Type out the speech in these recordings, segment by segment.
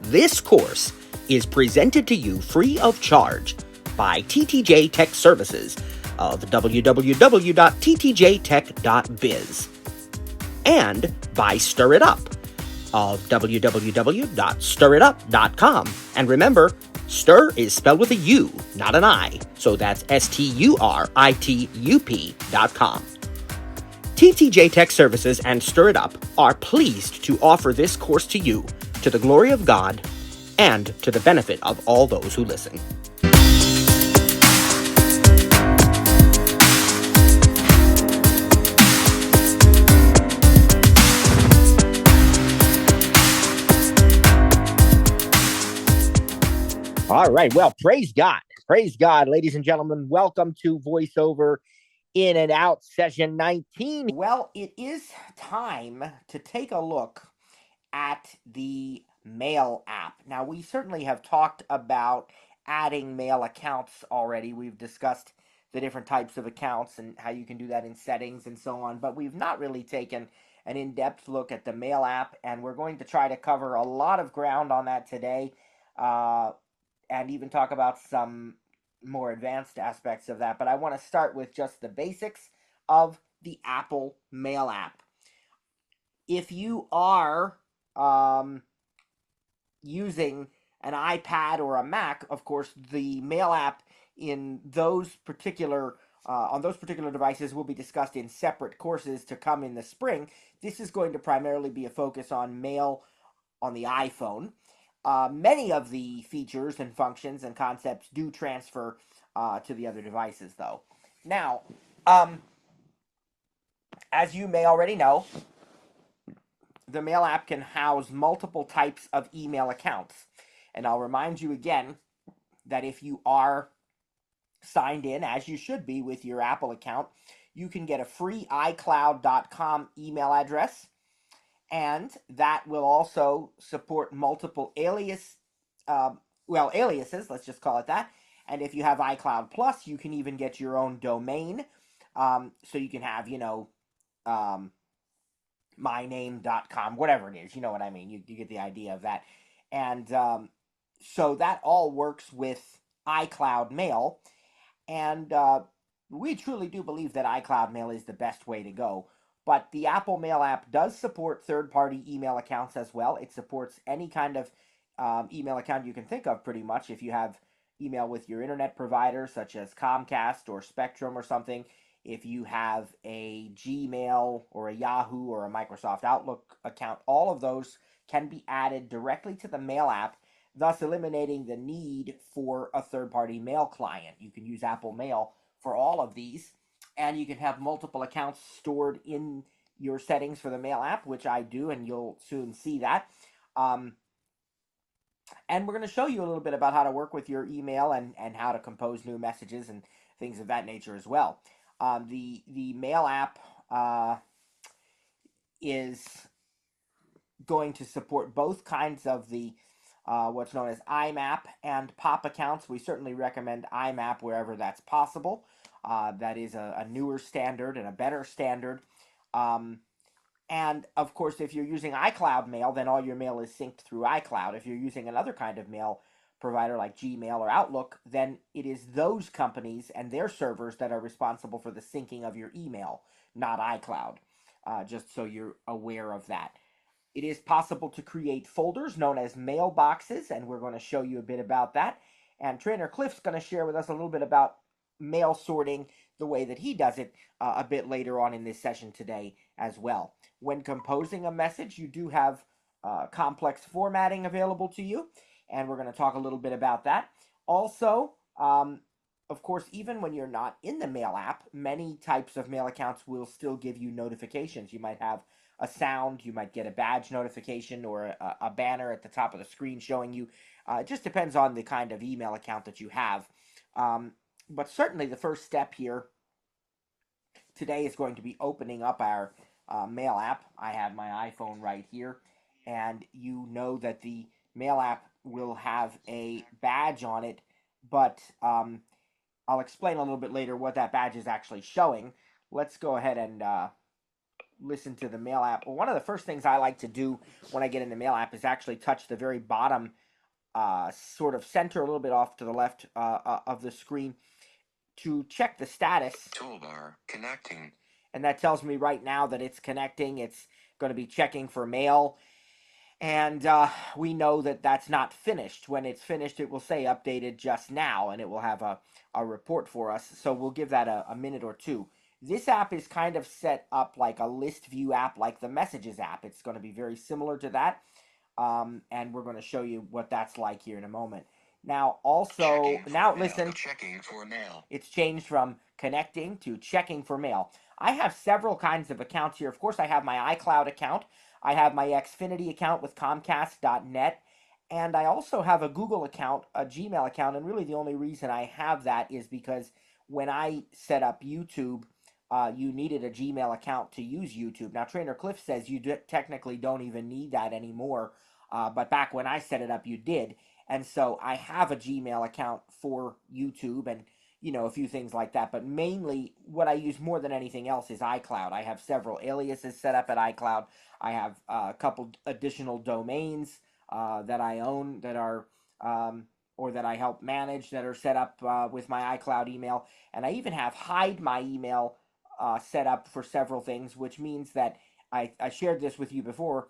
This course is presented to you free of charge by TTJ Tech Services of www.ttjtech.biz and by Stir It Up of www.stiritup.com. And remember, stir is spelled with a U, not an I, so that's STURITUP.com. TTJ Tech Services and Stir It Up are pleased to offer this course to you, to the glory of God, and to the benefit of all those who listen. All right, well, praise God. Praise God, ladies and gentlemen. Welcome to Voiceover In and Out Session 19. Well, it is time to take a look at the Mail app. Now, we certainly have talked about adding mail accounts already. We've discussed the different types of accounts and how you can do that in settings and so on, but we've not really taken an in-depth look at the Mail app, and we're going to try to cover a lot of ground on that today, and even talk about some more advanced aspects of that. But I want to start with just the basics of the Apple Mail app. If you are using an iPad or a Mac, of course, the Mail app in those particular on those particular devices will be discussed in separate courses to come in the spring. This is going to primarily be a focus on Mail on the iPhone. Many of the features and functions and concepts do transfer to the other devices, though. Now, as you may already know, the Mail app can house multiple types of email accounts. And I'll remind you again that if you are signed in, as you should be with your Apple account, you can get a free iCloud.com email address, and that will also support multiple aliases, let's just call it that. And if you have iCloud Plus, you can even get your own domain. So you can have, myname.com, whatever it is, you know what I mean. You get the idea of that. And so that all works with iCloud Mail. And we truly do believe that iCloud Mail is the best way to go. But the Apple Mail app does support third-party email accounts as well. It supports any kind of email account you can think of, pretty much. If you have email with your internet provider, such as Comcast or Spectrum or something, if you have a Gmail or a Yahoo or a Microsoft Outlook account, all of those can be added directly to the Mail app, thus eliminating the need for a third-party mail client. You can use Apple Mail for all of these, and you can have multiple accounts stored in your settings for the Mail app, which I do, and you'll soon see that. And we're going to show you a little bit about how to work with your email and how to compose new messages and things of that nature as well. The Mail app is going to support both kinds of the what's known as IMAP and POP accounts. We certainly recommend IMAP wherever that's possible. That is a newer standard and a better standard. And of course, if you're using iCloud Mail, then all your mail is synced through iCloud. If you're using another kind of mail provider like Gmail or Outlook, then it is those companies and their servers that are responsible for the syncing of your email, not iCloud, just so you're aware of that. It is possible to create folders known as mailboxes, and we're going to show you a bit about that. And Trainer Cliff's going to share with us a little bit about mail sorting, the way that he does it, a bit later on in this session today as well. When composing a message, you do have complex formatting available to you, and we're going to talk a little bit about that. Also, of course, even when you're not in the Mail app, many types of mail accounts will still give you notifications. You might have a sound, you might get a badge notification or a banner at the top of the screen showing you. It just depends on the kind of email account that you have. But certainly the first step here today is going to be opening up our Mail app. I have my iPhone right here, and you know that the Mail app will have a badge on it, but I'll explain a little bit later what that badge is actually showing. Let's go ahead and listen to the Mail app. Well, one of the first things I like to do when I get in the Mail app is actually touch the very bottom, sort of center, a little bit off to the left of the screen, to check the status. Toolbar, connecting. And that tells me right now that it's connecting. It's going to be checking for mail. And we know that that's not finished. When it's finished, it will say updated just now, and it will have a report for us. So we'll give that a minute or two. This app is kind of set up like a list view app, like the Messages app. It's going to be very similar to that. And we're going to show you what that's like here in a moment. Now, also, now listen, checking for mail. It's changed from connecting to checking for mail. I have several kinds of accounts here. Of course, I have my iCloud account. I have my Xfinity account with Comcast.net. And I also have a Google account, a Gmail account. And really the only reason I have that is because when I set up YouTube, you needed a Gmail account to use YouTube. Now, Trainer Cliff says you technically don't even need that anymore. But back when I set it up, you did. And so I have a Gmail account for YouTube and, a few things like that. But mainly what I use more than anything else is iCloud. I have several aliases set up at iCloud. I have a couple additional domains that I own that are, or that I help manage, that are set up with my iCloud email. And I even have hide my email set up for several things, which means that I shared this with you before.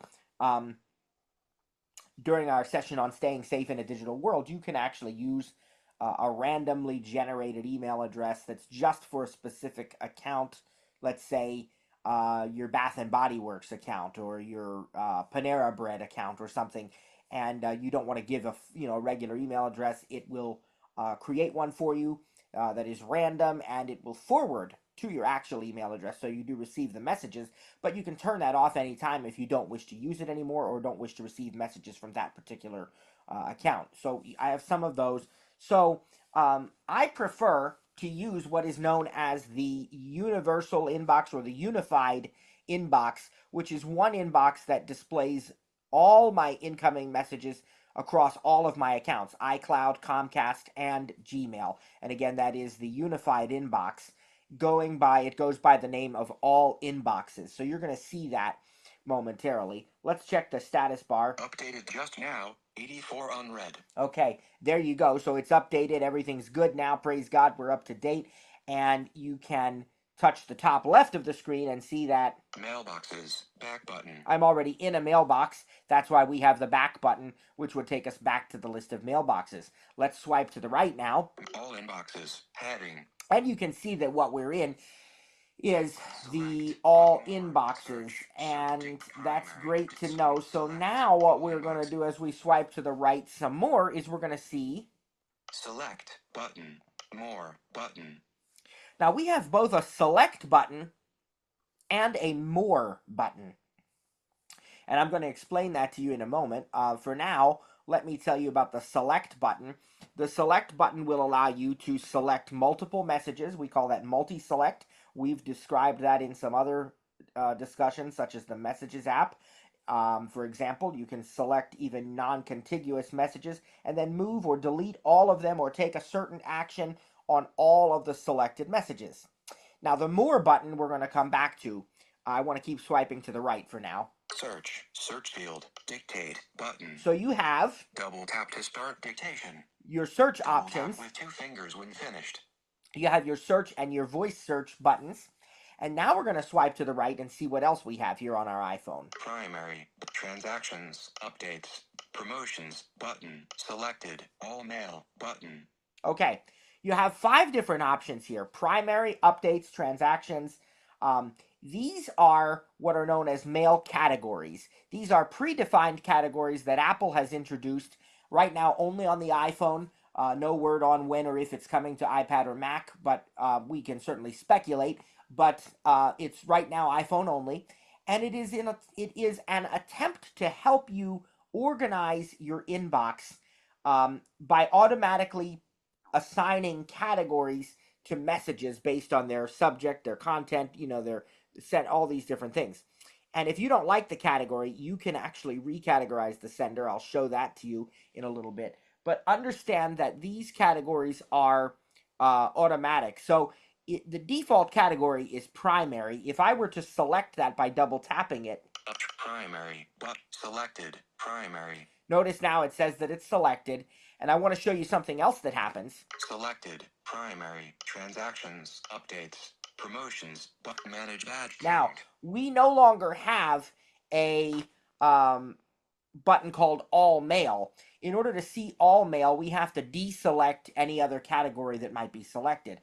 During our session on staying safe in a digital world, you can actually use a randomly generated email address that's just for a specific account. Let's say your Bath and Body Works account or your Panera Bread account or something, and you don't want to give a regular email address. It will create one for you that is random, and it will forward to your actual email address, so you do receive the messages, but you can turn that off anytime if you don't wish to use it anymore or don't wish to receive messages from that particular account. So I have some of those. So I prefer to use what is known as the universal inbox or the unified inbox, which is one inbox that displays all my incoming messages across all of my accounts, iCloud, Comcast, and Gmail. And again, that is the unified inbox. It goes by the name of all inboxes. So you're going to see that momentarily. Let's check the status bar. Updated just now, 84 unread. Okay, there you go. So it's updated. Everything's good now. Praise God, we're up to date. And you can touch the top left of the screen and see that mailboxes, back button. I'm already in a mailbox. That's why we have the back button, which would take us back to the list of mailboxes. Let's swipe to the right now. All inboxes, heading. And you can see that what we're in is the all inboxes, and that's great to know. So now what we're going to do as we swipe to the right some more is we're going to see select button, more button. Now we have both a select button and a more button, and I'm going to explain that to you in a moment. For now, let me tell you about the select button. The select button will allow you to select multiple messages. We call that multi-select. We've described that in some other discussions, such as the Messages app. For example, you can select even non-contiguous messages and then move or delete all of them or take a certain action on all of the selected messages. Now, the More button we're going to come back to. I want to keep swiping to the right for now. Search field, dictate, button. So you have double tap to start dictation. Your search double options. Tap with 2 fingers when finished. You have your search and your voice search buttons. And now we're going to swipe to the right and see what else we have here on our iPhone. Primary, transactions, updates, promotions, button, selected, all mail, button. Okay, you have 5 different options here. Primary, updates, transactions. These are what are known as mail categories. These are predefined categories that Apple has introduced right now only on the iPhone. No word on when or if it's coming to iPad or Mac, but we can certainly speculate. But it's right now iPhone only, and it is an attempt to help you organize your inbox by automatically assigning categories to messages based on their subject, their content, their set, all these different things. And if you don't like the category, you can actually recategorize the sender. I'll show that to you in a little bit. But understand that these categories are automatic. So the default category is primary. If I were to select that by double tapping it, primary, but selected, primary. Notice now it says that it's selected, and I want to show you something else that happens. Selected, primary, transactions, updates, promotions, but manage badge Now, count. we no longer have a button called All Mail. In order to see All Mail, we have to deselect any other category that might be selected.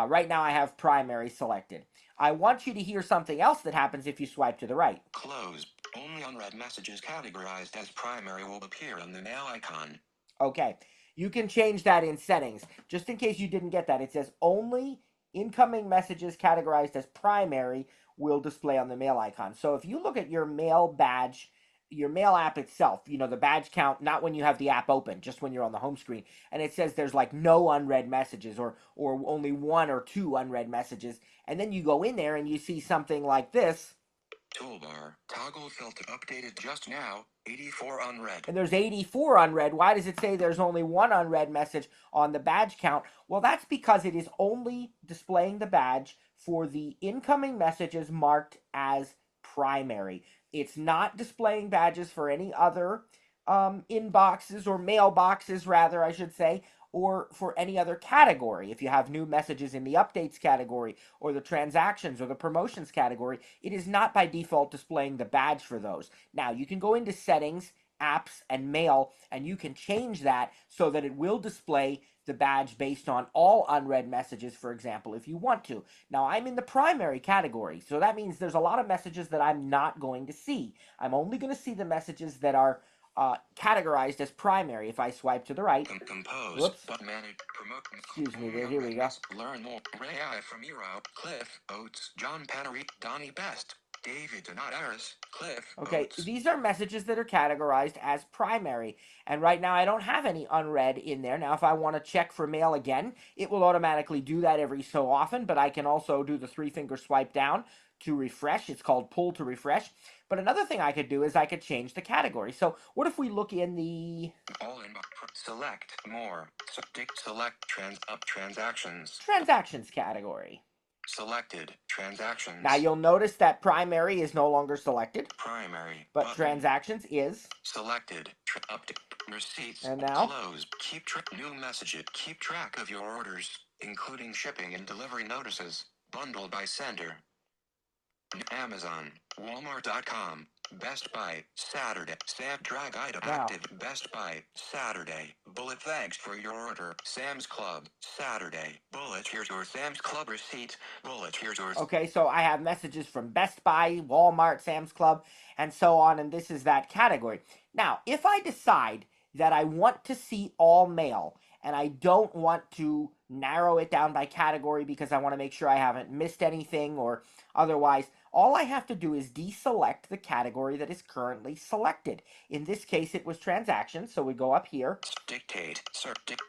Right now I have primary selected. I want you to hear something else that happens if you swipe to the right. Close. Only unread messages categorized as primary will appear on the mail icon. Okay, you can change that in settings. Just in case you didn't get that, it says only incoming messages categorized as primary will display on the mail icon. So if you look at your mail badge, your mail app itself, you know, the badge count, not when you have the app open, just when you're on the home screen, and it says there's like no unread messages or only one or two unread messages, and then you go in there and you see something like this. Toolbar, toggle filter updated just now, 84 unread. And there's 84 unread. Why does it say there's only one unread message on the badge count? Well, that's because it is only displaying the badge for the incoming messages marked as primary. It's not displaying badges for any other inboxes or mailboxes, rather, I should say, or for any other category. If you have new messages in the updates category or the transactions or the promotions category, it is not by default displaying the badge for those. Now, you can go into settings, apps, and mail, and you can change that so that it will display the badge based on all unread messages, for example, if you want to. Now, I'm in the primary category, so that means there's a lot of messages that I'm not going to see. I'm only going to see the messages that are categorized as primary. If I swipe to the right, Compose, whoops, but manage, promote, excuse me there, here we go. Learn more. Ray I from Euro, Cliff, Oates, John Pannery, Donnie Best, David Donatis, Cliff, Okay, Oates. these are messages that are categorized as primary, and right now I don't have any unread in there. Now, if I want to check for mail again, it will automatically do that every so often, but I can also do the three-finger swipe down to refresh. It's called pull to refresh. But another thing I could do is I could change the category. So what if we look in the all in select more, select transactions category? Selected transactions. Now you'll notice that primary is no longer selected, primary, but button. Transactions is Selected, update, receipts, and now close, keep track, new messages, keep track of your orders, including shipping and delivery notices, bundled by sender. Amazon, Walmart.com, Best Buy, Saturday, Sam drag item active, Best Buy, Saturday, Bullet thanks for your order, Sam's Club, Saturday, Bullet here's your Sam's Club receipt, Bullet here's yours. Okay, so I have messages from Best Buy, Walmart, Sam's Club, and so on, and this is that category. Now, if I decide that I want to see all mail, and I don't want to narrow it down by category because I want to make sure I haven't missed anything or otherwise, all I have to do is deselect the category that is currently selected. In this case, it was transactions, so we go up here. Dictate, selected,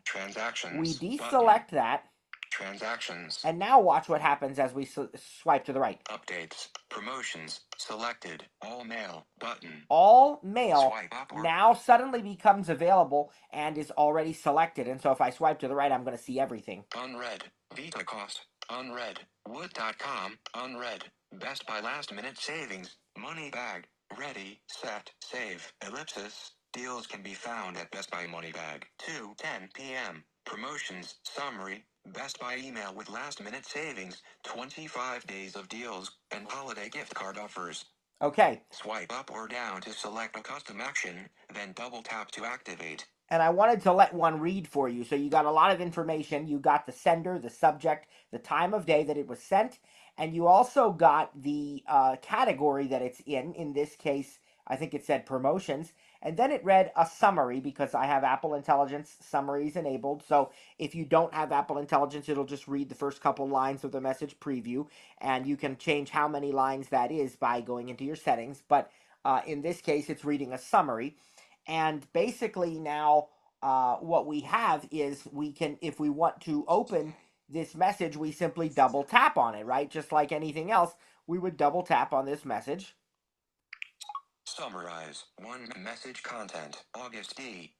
transactions. We deselect that. Transactions. And now watch what happens as we swipe to the right. Updates, promotions, selected, all mail, button. All mail now suddenly becomes available and is already selected. And so if I swipe to the right, I'm going to see everything. Unread, Vita cost, unread, Wood.com, unread, Best Buy last minute savings, money bag, ready, set, save, ellipsis. Deals can be found at Best Buy Money Bag, 2:10 p.m. Promotions, summary, Best Buy email with last minute savings, 25 days of deals, and holiday gift card offers. Okay. Swipe up or down to select a custom action, then double tap to activate. And I wanted to let one read for you. So you got a lot of information. You got the sender, the subject, the time of day that it was sent, and you also got the category that it's in. In this case, I think it said promotions. And then it read a summary because I have Apple Intelligence summaries enabled. So if you don't have Apple Intelligence, it'll just read the first couple lines of the message preview. And you can change how many lines that is by going into your settings. But in this case, it's reading a summary. And basically now what we have is we can, if we want to open this message, we simply double tap on it, right? Just like anything else, we would double tap on this message. Summarize. One message content. August D.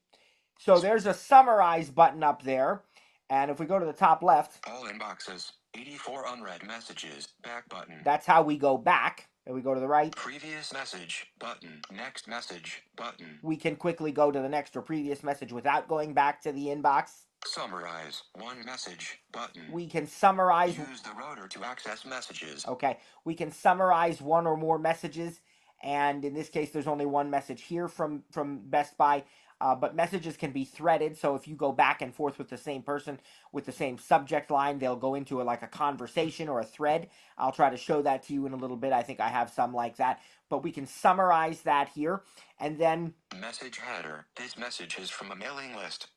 So there's a summarize button up there. And if we go to the top left, All inboxes. 84 unread messages. Back button. that's how we go back. And we go to the right. Previous message. Button. Next message. Button. We can quickly go to the next or previous message without going back to the inbox. Summarize. One message. Button. We can summarize. Use the rotor to access messages. Okay. We can summarize one or more messages. And in this case, there's only one message here from Best Buy. But messages can be threaded. So if you go back and forth with the same person with the same subject line, they'll go into like a conversation or a thread. I'll try to show that to you in a little bit. I think I have some like that. But we can summarize that here. And then message header. This message is from a mailing list.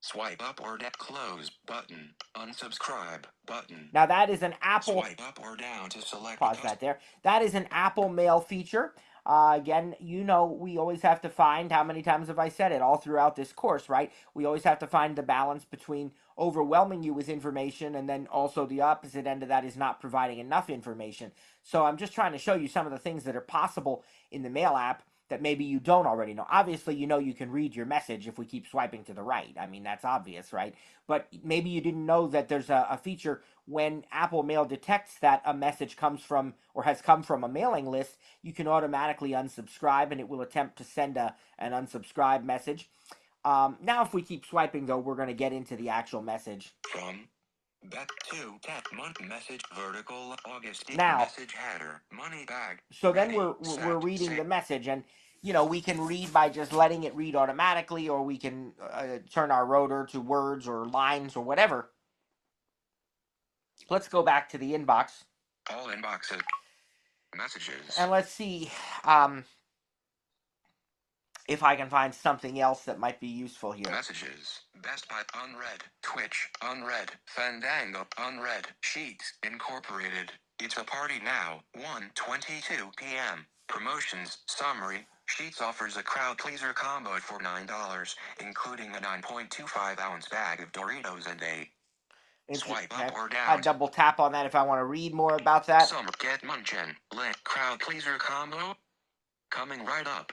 Swipe up or down. Close button. Unsubscribe button. Now that is an Apple. Swipe up or down to select. Pause that there. That is an Apple Mail feature. Again, you know, we always have to find, how many times have I said it all throughout this course, right? We always have to find the balance between overwhelming you with information and then also the opposite end of that is not providing enough information. So I'm just trying to show you some of the things that are possible in the Mail app that maybe you don't already know. Obviously, you know you can read your message if we keep swiping to the right. I mean, that's obvious, right? But maybe you didn't know that there's a feature when Apple Mail detects that a message comes from or has come from a mailing list, you can automatically unsubscribe and it will attempt to send an unsubscribe message. Now, if we keep swiping, though, we're going to get into the actual message. From back to tap month message vertical August now message header money bag. So then we're reading the message, and you know we can read by just letting it read automatically, or we can turn our rotor to words or lines or whatever. Let's go back to the inbox. All inboxes. Messages. And let's see if I can find something else that might be useful here. Messages. Best Buy unread. Twitch unread. Fandango unread. Sheets Incorporated. It's a party now. 1:22 p.m. Promotions. Summary. Sheets offers a crowd pleaser combo for $9, including a 9.25 ounce bag of Doritos and a swipe up or down. I double tap on that if I want to read more about that. Summer Get Munchin. Crowd pleaser combo. Coming right up.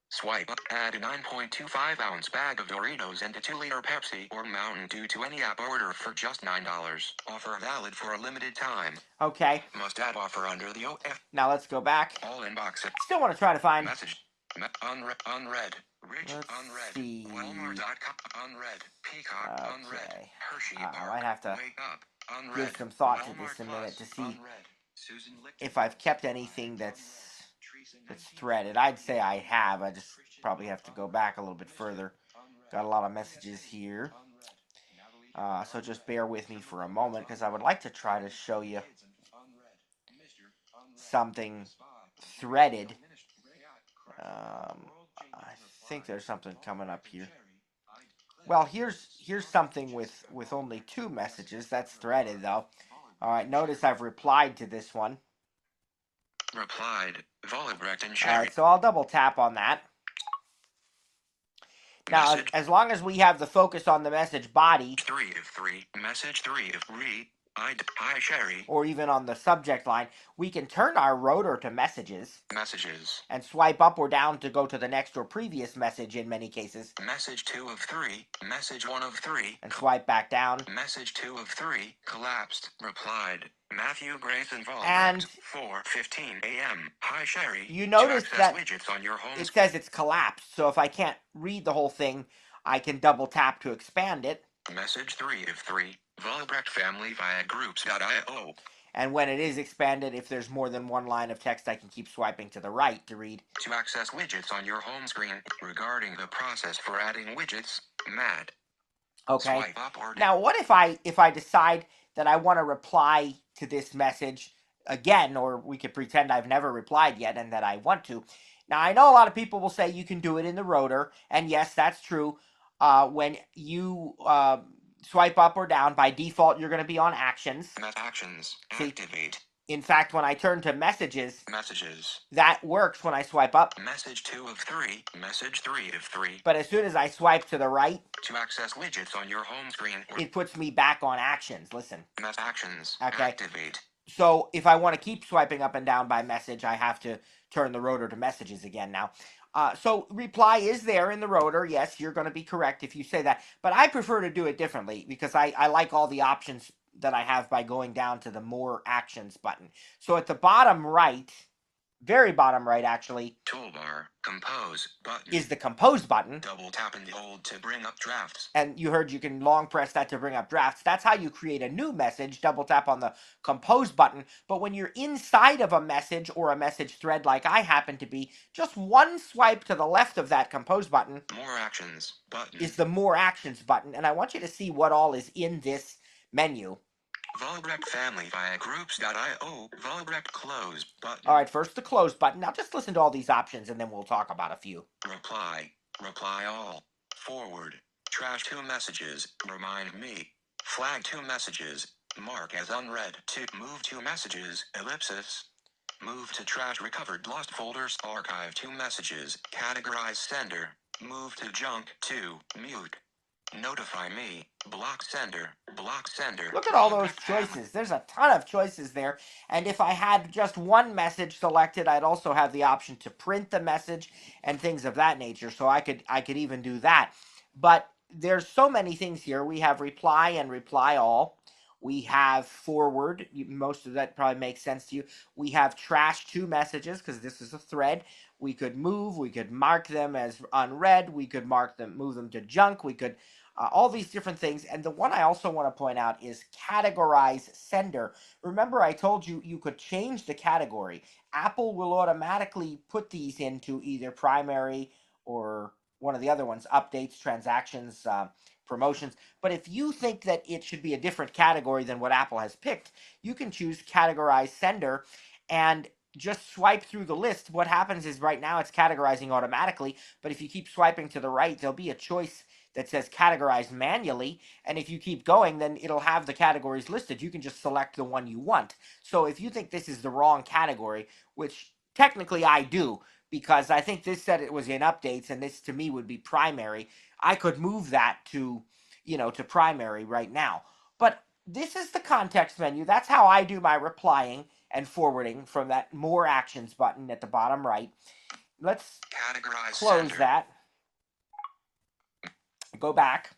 Swipe up, add a 9.25 ounce bag of Doritos and a 2-liter Pepsi or Mountain Dew to any app order for just $9. Offer valid for a limited time. Okay. Must add offer under the OF. Now let's go back. All inboxes. Still want to try to find. Message. Unread. Rich. Unread. See. Walmart.com. Unread. Peacock. Okay. Unread. Hershey I Park. might have to Wake up. Unread. give some thought to Walmart this in a minute to see unread. if I've kept anything that's threaded. I'd say I have. I just probably have to go back a little bit further. Got a lot of messages here. So just bear with me for a moment because I would like to try to show you something threaded. I think there's something coming up here. Well, here's something with only 2 messages. That's threaded, though. All right, notice I've replied to this one. Replied, Volibrecht and All Sherry. right, so I'll double tap on that. Now, Message. as long as we have the focus on the message body, 3 of 3, message 3 of read, hi Sherry. or even on the subject line, we can turn our rotor to messages Messages. and swipe up or down to go to the next or previous message in many cases, Message 2 of 3, message 1 of 3. and swipe back down. Message 2 of 3, collapsed, replied, Matthew Grayson And 4:15 a.m. Hi Sherry. You notice to access that widgets on your home it says it's collapsed, so if I can't read the whole thing, I can double tap to expand it. Message 3 of 3, Volibrecht family via groups.io. And when it is expanded, if there's more than one line of text, I can keep swiping to the right to read. To access widgets on your home screen, regarding the process for adding widgets, Matt. Okay. Swipe up or Now, what if I decide that I want to reply to this message again, or we could pretend I've never replied yet and that I want to. Now, I know a lot of people will say you can do it in the rotor, and yes, that's true. When you swipe up or down, by default, you're going to be on actions. Actions. See, activate. In fact, when I turn to messages, Messages. that works when I swipe up. Message 2 of 3, message 3 of 3. But as soon as I swipe to the right, to access widgets on your home screen, it puts me back on actions. Listen. Actions. Okay. Activate. So if I want to keep swiping up and down by message, I have to turn the rotor to messages again now. So reply is there in the rotor. Yes, you're going to be correct if you say that. But I prefer to do it differently because I like all the options that I have by going down to the More Actions button. So at the bottom right, very bottom right actually, Toolbar, Compose button. is the Compose button. Double tap and hold to bring up drafts. And you heard you can long press that to bring up drafts. That's how you create a new message. Double tap on the Compose button. But when you're inside of a message or a message thread like I happen to be, just one swipe to the left of that Compose button More Actions button is the More Actions button. And I want you to see what all is in this menu. Volbrecht Family via Groups.io. Volbrecht Close button. All right, first the Close button. Now just listen to all these options and then we'll talk about a few. Reply. Reply all. Forward. Trash 2 messages. Remind me. Flag 2 messages. Mark as unread. To move 2 messages. Ellipsis. Move to trash recovered lost folders. Archive 2 messages. Categorize sender. Move to junk 2. Mute. Notify me. Block sender. Block sender. Look at all those choices. There's a ton of choices there. And if I had just one message selected, I'd also have the option to print the message and things of that nature. So I could even do that. But there's so many things here. We have reply and reply all. We have forward. Most of that probably makes sense to you. We have trash 2 messages because this is a thread. We could move. We could mark them as unread. We could move them to junk. We could all these different things. And the one I also want to point out is categorize sender. Remember, I told you you could change the category. Apple will automatically put these into either primary or one of the other ones, updates, transactions, promotions. But if you think that it should be a different category than what Apple has picked, you can choose categorize sender and just swipe through the list. What happens is right now it's categorizing automatically, but if you keep swiping to the right, there'll be a choice that says categorize manually, and if you keep going, then it'll have the categories listed. You can just select the one you want. So if you think this is the wrong category, which technically I do, because I think this said it was in updates, and this to me would be primary, I could move that to, to primary right now. But this is the context menu. That's how I do my replying and forwarding from that More Actions button at the bottom right. Let's Categorize close sender. that. Go back.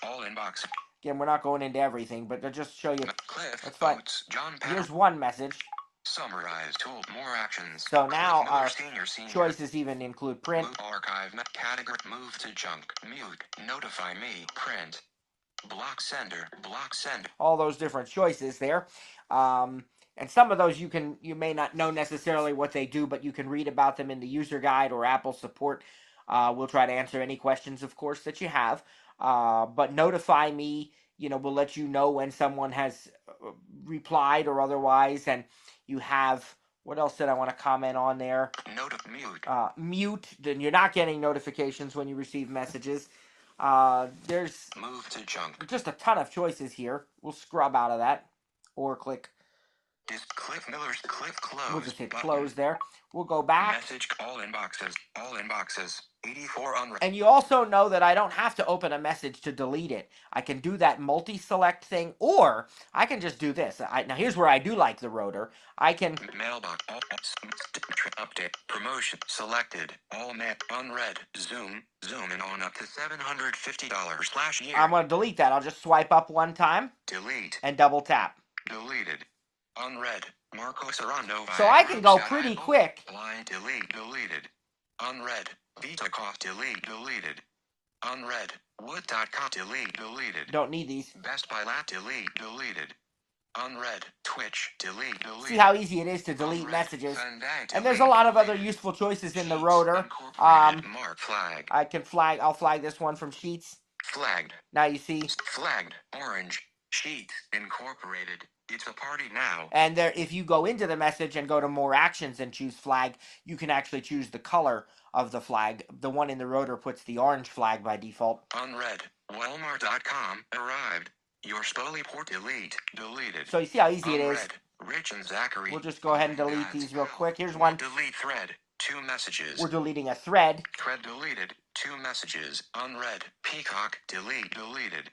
All inbox. Again, we're not going into everything, but to just show you. Cliff. That's fine. Oates, John Here's one message. Summarize tool. More actions. So now Cliff our senior. choices even include print. Move archive. Category. Move to junk. Mute. Notify me. Print. Block sender. Block sender. All those different choices there. And some of those you may not know necessarily what they do, but you can read about them in the user guide or Apple support. We'll try to answer any questions, of course, that you have. But notify me, we'll let you know when someone has replied or otherwise. And you have, what else did I want to comment on there? Mute. Mute, then you're not getting notifications when you receive messages. There's move to junk. Just a ton of choices here. We'll scrub out of that or click. Cliff Miller's Cliff close. We'll just hit button. close there. We'll go back. Message all inboxes. All inboxes. 84 unread. And you also know that I don't have to open a message to delete it. I can do that multi-select thing, or I can just do this. Now here's where I do like the rotor. I can mailbox all update promotion selected all net unread zoom in on up to $750/year. I'm going to delete that. I'll just swipe up one time. Delete. And double tap. Deleted. Unread. Marco Serrano. So I can go pretty quick. Line delete. Deleted. Unread. VitaCoff delete. Deleted. Unread. Wood.com delete. Deleted. Don't need these. Best Buy lat delete. Deleted. Unread. Twitch delete. Deleted. See how easy it is to delete Unread. messages. Fandango, And there's a lot of other useful choices in the rotor. Mark flag. I can flag. I'll flag this one from Sheets. Flagged. Now you see. Flagged. Orange. Sheets Incorporated. It's a party now. And there, if you go into the message and go to More Actions and choose flag, you can actually choose the color of the flag. The one in the rotor puts the orange flag by default. Unread. Walmart.com arrived. Your Spoli port delete. Deleted. So you see how easy it is. Rich and Zachary. We'll just go ahead and delete these real quick. Here's one. Delete thread. 2 messages. We're deleting a thread. Thread deleted. 2 messages. Unread. Peacock. Delete. Deleted.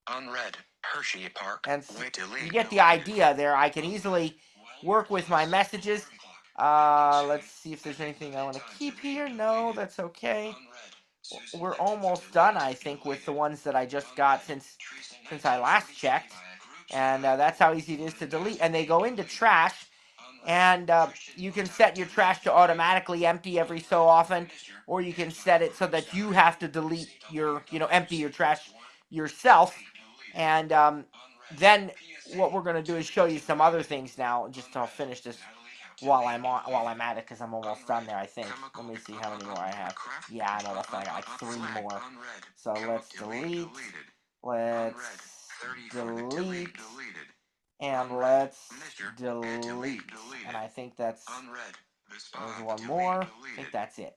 Unread. Hershey Park. And delete. you get the idea there. I can easily work with my messages. Let's see if there's anything I want to keep here. No, that's okay. We're almost done, I think, with the ones that I just got since I last checked. And that's how easy it is to delete. And they go into trash. And you can set your trash to automatically empty every so often, or you can set it so that you have to delete your, empty your trash yourself. And then what we're going to do is show you some other things now. Just I'll finish this while I'm at it, because I'm almost done there, I think. Let me see how many more I have. Yeah, I'm almost done. I got like 3 more. So let's delete. Let's delete. And let's delete. And I think that's, there's one more. I think that's it.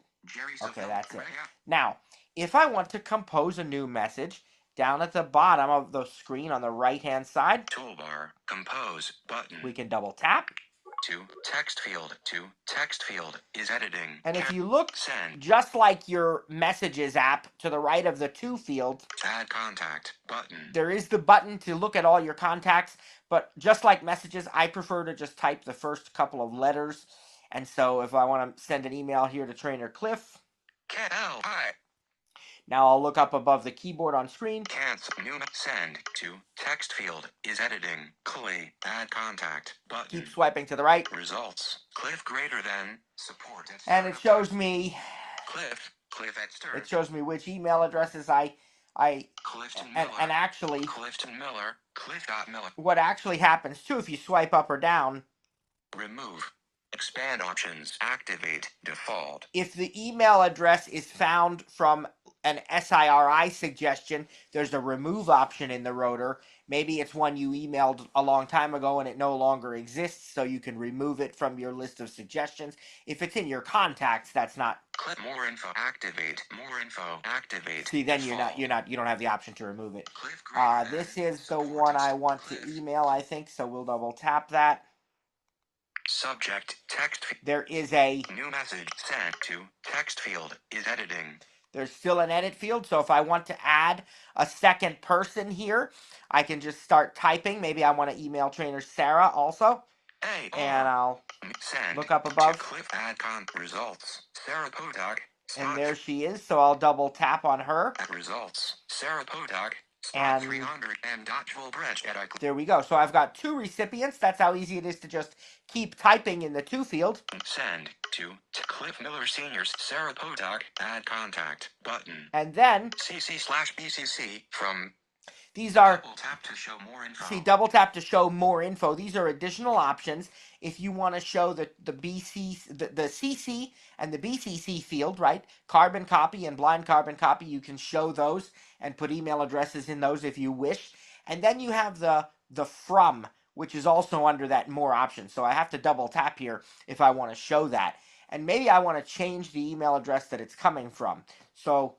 Okay, that's it. Now, if I want to compose a new message, down at the bottom of the screen on the right-hand side, Toolbar, compose button. We can double tap. To text field is editing. And if you look, send. Just like your messages app, to the right of the 2 fields, Add contact button. There is the button to look at all your contacts, but just like messages, I prefer to just type the first couple of letters. And so if I want to send an email here to Trainer Cliff, K-L-I. Now I'll look up above the keyboard on screen. Cancel. New send to text field is editing. Clay. Add contact button. Keep swiping to the right. Results. Cliff greater than support. And it shows me Cliff at start. It shows me which email addresses I Clifton Miller. And actually Clifton Miller. Cliff.Miller. What actually happens too, if you swipe up or down, remove. Expand options. Activate. Default. If the email address is found from an SIRI suggestion, there's a remove option in the rotor. Maybe it's one you emailed a long time ago and it no longer exists, so you can remove it from your list of suggestions. If it's in your contacts, that's not. Click more info. Activate. More info. Activate. See, then you don't have the option to remove it. This is the one I want to email, I think, so we'll double tap that. Subject text. There is a new message sent to text field is editing. There's still an edit field, so if I want to add a second person here, I can just start typing. Maybe I want to email Trainer Sarah also. And I'll look up above. Cliff add results. Sarah Potok. And there she is, so I'll double tap on her. Results. Sarah Potok. And 300 and there we go. So I've got 2 recipients. That's how easy it is to just keep typing in the to field. Send to Cliff Miller Seniors. Sarah Potok. Add contact button. And then CC/BCC from. These are double tap to show more info. See, double tap to show more info. These are additional options if you want to show the CC and the BCC field, right? Carbon copy and blind carbon copy. You can show those and put email addresses in those if you wish. And then you have the from, which is also under that more options. So I have to double tap here if I want to show that. And maybe I want to change the email address that it's coming from. So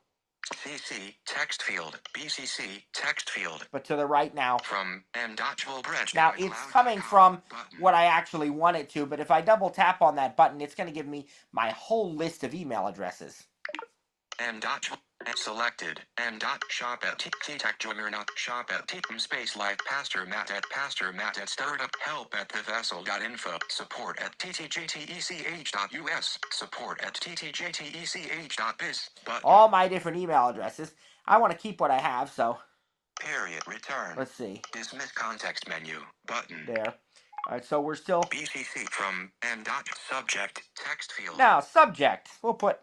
CC text field, BCC text field. But to the right now. From M.Branch. Now it's coming from what I actually want it to, but if I double tap on that button, it's going to give me my whole list of email addresses. M. Selected. M. Shop at T-Tech Joiner not shop at space live pastor Matt at startup help at thevessel.info support at ttjtech.us support at ttjtech.biz. All my different email addresses. I want to keep what I have, so. Period. Return. Let's see. Dismiss context menu. Button. There. All right, so we're still. BCC from M. Subject text field. Now, subject. We'll put.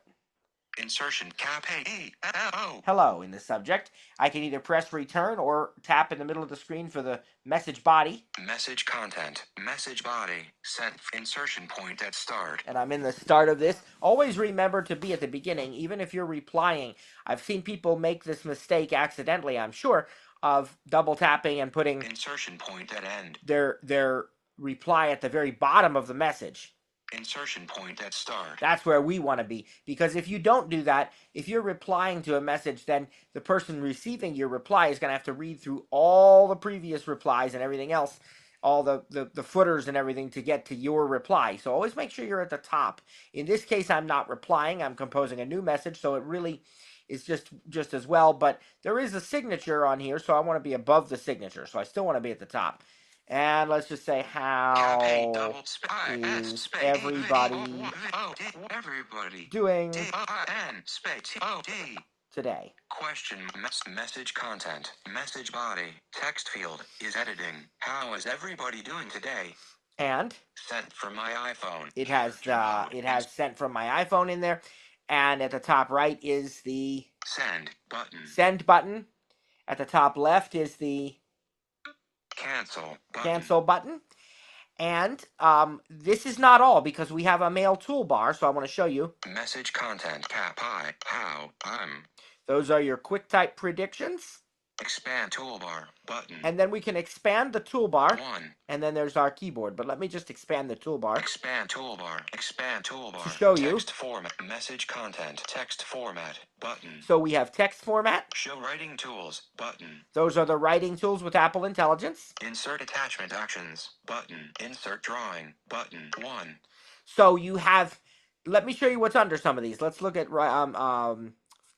Insertion cap A-E-L-O. Hello in the subject. I can either press return or tap in the middle of the screen for the message body. Message content. Message body. Set insertion point at start. And I'm in the start of this. Always remember to be at the beginning, even if you're replying. I've seen people make this mistake accidentally, I'm sure, of double tapping and putting insertion point at end. Their reply at the very bottom of the message. Insertion point at start. That's where we want to be. Because if you don't do that, if you're replying to a message, then the person receiving your reply is going to have to read through all the previous replies and everything else, all the footers and everything to get to your reply. So always make sure you're at the top. In this case, I'm not replying. I'm composing a new message, so it really is just as well. But there is a signature on here, so I want to be above the signature. So I still want to be at the top. And let's just say, how is everybody doing today? Question message content. Message body. Text field is editing. How is everybody doing today? And Sent from my iPhone. it has sent from my iPhone in there. And at the top right is the send button. Send button. At the top left is the cancel button. And this is not all, because we have a mail toolbar, so I want to show you. Message content cap I how I'm. Those are your quick type predictions. Expand toolbar button. And then we can expand the toolbar. 1. And then there's our keyboard. But let me just expand the toolbar. Expand toolbar. Expand toolbar. To show you. Text format. Message content. Text format button. So we have text format. Show writing tools button. Those are the writing tools with Apple Intelligence. Insert attachment actions button. Insert drawing button 1. So you have. Let me show you what's under some of these. Let's look at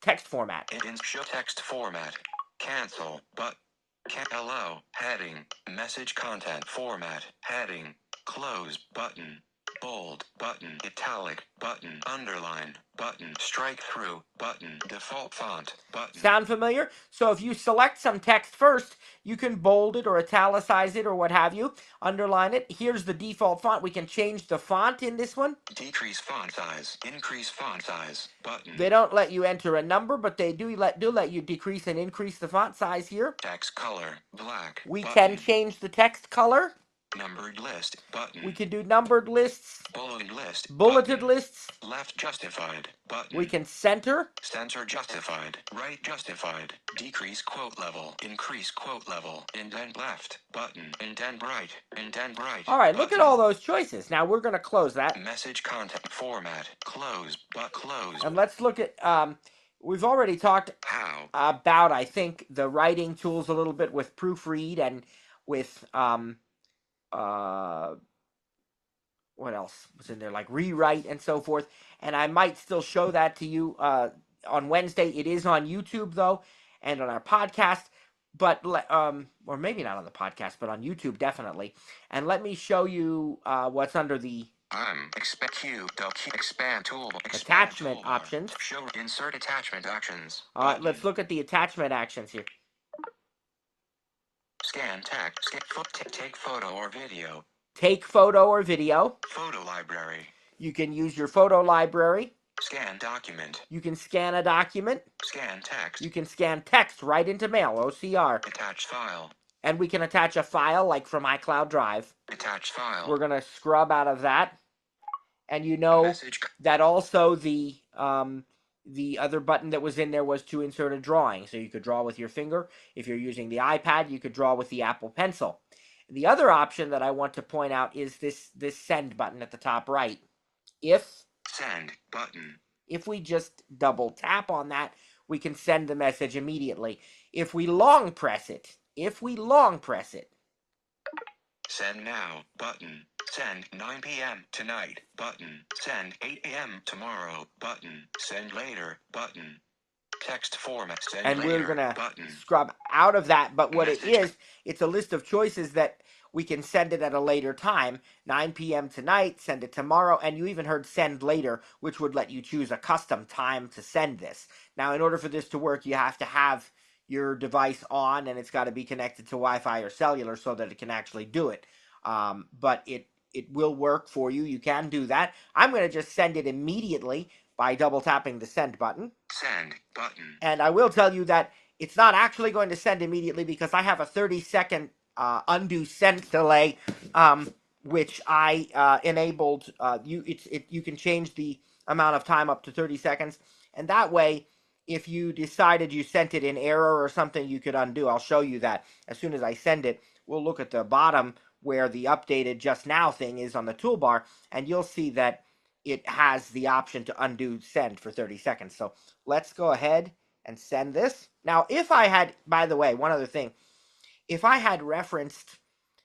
text format. Show text format. Cancel but. Hello, heading, message content format, heading, close button, bold button, italic button, underline button, strike through button, default font button. Sound familiar? So if you select some text first, you can bold it or italicize it or what have you, underline it. Here's the default font. We can change the font in this one. Decrease font size, increase font size button. They don't let you enter a number, but they do let you decrease and increase the font size here. Text color, black. We can change the text color. Numbered list button. We can do numbered lists. Bulleted lists. Left justified button. We can center. Center justified. Right justified. Decrease quote level. Increase quote level. Indent left button. Indent right. Indent right. All right, button. look at all those choices. Now we're going to close that. Message content format. Close but close. And let's look at. We've already talked about, I think, the writing tools a little bit with proofread and with what else was in there, like rewrite and so forth. And I might still show that to you on Wednesday. It is on YouTube though, and on our podcast, but or maybe not on the podcast, but on YouTube definitely. And let me show you what's under the expand tool attachment options. Show insert attachment actions. All right, let's look at the attachment actions here. Scan text. Take photo or video. Take photo or video. Photo library. You can use your photo library. Scan document. You can scan a document. Scan text. You can scan text right into mail, OCR. Attach file. And we can attach a file like from iCloud Drive. Attach file. We're going to scrub out of that. And you know that also the other button that was in there was to insert a drawing. So you could draw with your finger. If you're using the iPad, you could draw with the Apple Pencil. The other option that I want to point out is this send button at the top right. Send button. If we just double tap on that, we can send the message immediately. If we long press it, send now button. Send 9 p.m. tonight button. Send 8 a.m. tomorrow button. Send later button. Text format. Send and later, we're going to button. Scrub out of that. But what it is, it's a list of choices that we can send it at a later time. 9 p.m. tonight, send it tomorrow. And you even heard send later, which would let you choose a custom time to send this. Now, in order for this to work, you have to have your device on, and it's got to be connected to Wi-Fi or cellular so that it can actually do it. But it will work for you. You can do that. I'm going to just send it immediately by double tapping the send button. Send button. And I will tell you that it's not actually going to send immediately because I have a 30-second undo send delay, which I enabled. You can change the amount of time up to 30 seconds. And that way, if you decided you sent it in error or something, you could undo. I'll show you that as soon as I send it. We'll look at the bottom where the updated just now thing is on the toolbar, and you'll see that it has the option to undo send for 30 seconds. So let's go ahead and send this. Now, if I had, by the way, one other thing, if I had referenced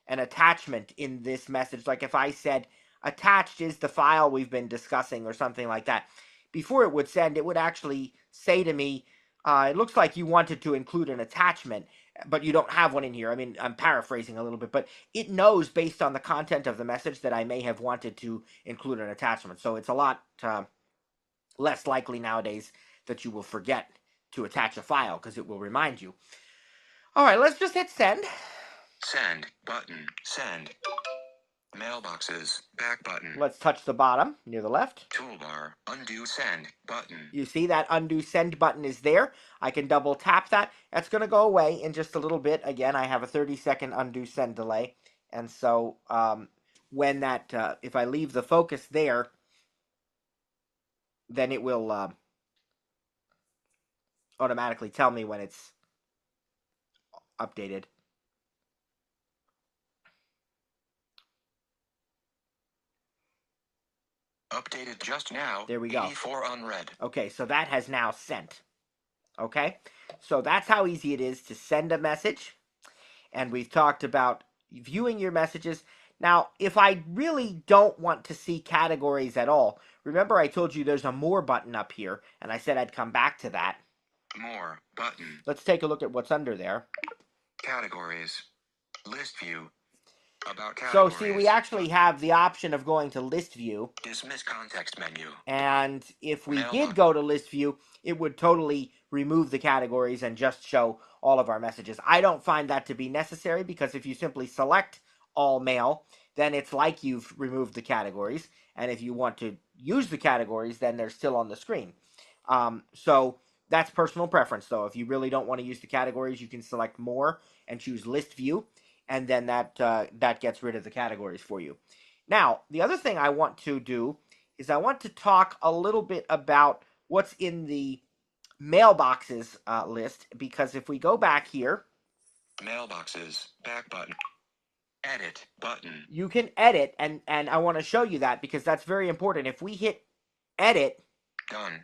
an attachment in this message, like if I said attached is the file we've been discussing or something like that, before it would send, it would actually say to me, it looks like you wanted to include an attachment. but you don't have one in here. I mean, I'm paraphrasing a little bit, but it knows based on the content of the message that I may have wanted to include an attachment. So it's a lot less likely nowadays that you will forget to attach a file because it will remind you. All right, let's just hit send. Send button. Send. Mailboxes. Back button. Let's touch the bottom near the left. Toolbar. Undo send button. You see that undo send button is there. I can double tap that. That's going to go away in just a little bit. Again, I have a 30-second undo send delay. And so when that, if I leave the focus there, then it will automatically tell me when it's updated. Updated just now. There we go. 84 unread. Okay, so that has now sent. Okay, so that's how easy it is to send a message. And we've talked about viewing your messages. Now, if I really don't want to see categories at all, remember I told you there's a more button up here, and I said I'd come back to that. More button. Let's take a look at what's under there. Categories. List view. About So categories. see, we actually have the option of going to list view. Dismiss context menu. And if we Mailbox. did go to list view, it would totally remove the categories and just show all of our messages. I don't find that to be necessary because if you simply select all mail, then it's like you've removed the categories. And if you want to use the categories, then they're still on the screen. So that's personal preference, though. If you really don't want to use the categories, you can select more and choose list view. And then that gets rid of the categories for you. Now, the other thing I want to do is I want to talk a little bit about what's in the mailboxes list, because if we go back here, Mailboxes. Back button. Edit button. you can edit, and I want to show you that because that's very important. If we hit edit, Done.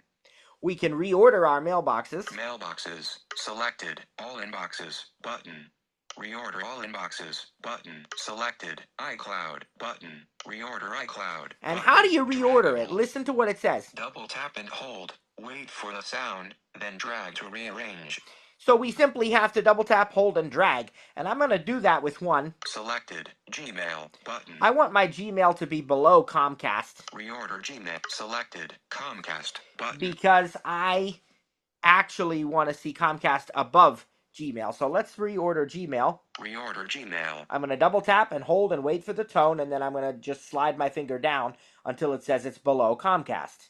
we can reorder our mailboxes. Mailboxes. Selected. All inboxes. Button. Reorder all inboxes. Button. Selected. iCloud. Button. Reorder iCloud. And button. how do you reorder Drag it? Listen to what it says. Double tap and hold. Wait for the sound, then drag to rearrange. So we simply have to double tap, hold, and drag. And I'm going to do that with one. Selected. Gmail. Button. I want my Gmail to be below Comcast. Reorder Gmail. Selected. Comcast. Button. Because I actually want to see Comcast above Gmail. So let's reorder Gmail. Reorder Gmail. I'm going to double tap and hold and wait for the tone, and then I'm going to just slide my finger down until it says it's below Comcast.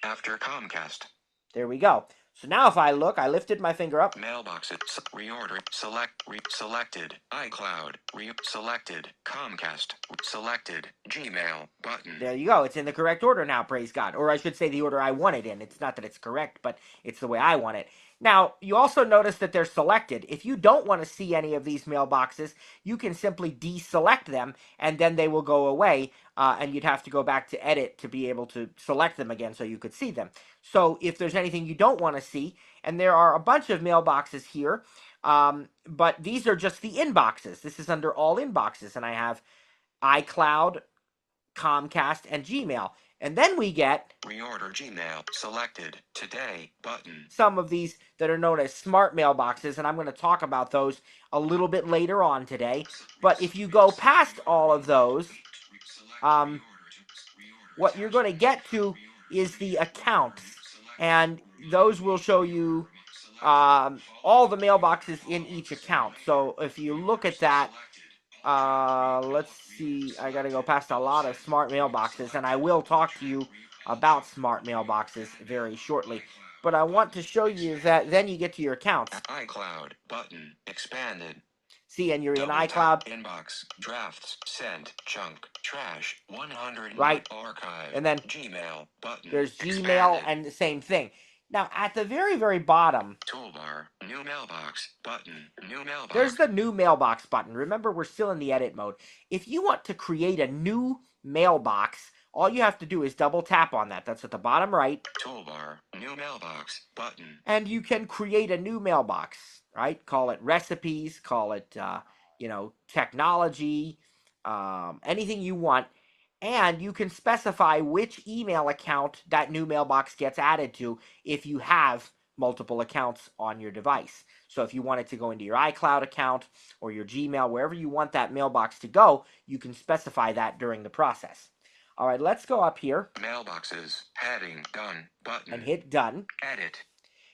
After Comcast. There we go. So now if I look, I lifted my finger up. Mailboxes. Reorder. Selected. iCloud. Selected. Comcast. Selected. Gmail. Button. There you go. It's in the correct order now, praise God. Or I should say the order I want it in. It's not that it's correct, but it's the way I want it. Now, you also notice that they're selected. If you don't want to see any of these mailboxes, you can simply deselect them, and then they will go away, and you'd have to go back to edit to be able to select them again so you could see them. So if there's anything you don't want to see, and there are a bunch of mailboxes here, but these are just the inboxes. This is under all inboxes, and I have iCloud, Comcast, and Gmail. And then we get Reorder Gmail. Selected. Today. Button. some of these that are known as smart mailboxes, and I'm going to talk about those a little bit later on today. But if you go past all of those, what you're going to get to is the accounts, and those will show you all the mailboxes in each account. So if you look at that, let's see, I gotta go past a lot of smart mailboxes, and I will talk to you about smart mailboxes very shortly. But I want to show you that then you get to your accounts. iCloud. Button. Expanded. See, and you're in Double iCloud. tap. Inbox. Drafts. Sent. Junk. Trash. 100. Right. Archive. And then Gmail. Button. There's Gmail Expanded. and the same thing. Now, at the very, very bottom, Toolbar. New mailbox. Button. New mailbox. there's the new mailbox button. Remember, we're still in the edit mode. If you want to create a new mailbox, all you have to do is double tap on that. That's at the bottom right. Toolbar. New mailbox. Button. And you can create a new mailbox, right? Call it recipes, call it, technology, anything you want. And you can specify which email account that new mailbox gets added to if you have multiple accounts on your device. So if you want it to go into your iCloud account or your Gmail, wherever you want that mailbox to go, you can specify that during the process. All right, let's go up here. Mailboxes. Heading. Done. Button. And hit done. Edit.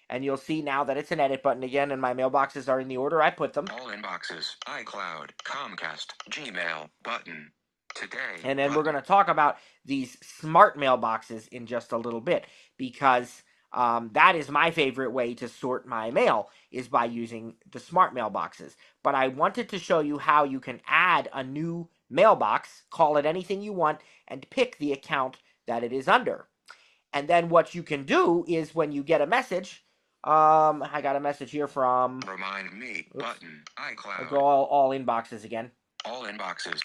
And you'll see now that it's an edit button again, and my mailboxes are in the order I put them. All inboxes. iCloud. Comcast. Gmail. Button. Today. And then we're going to talk about these smart mailboxes in just a little bit, because that is my favorite way to sort my mail, is by using the smart mailboxes. But I wanted to show you how you can add a new mailbox, call it anything you want, and pick the account that it is under. And then what you can do is, when you get a message, I got a message here from... Remind me. Button. iCloud. I'll go all inboxes again. All inboxes.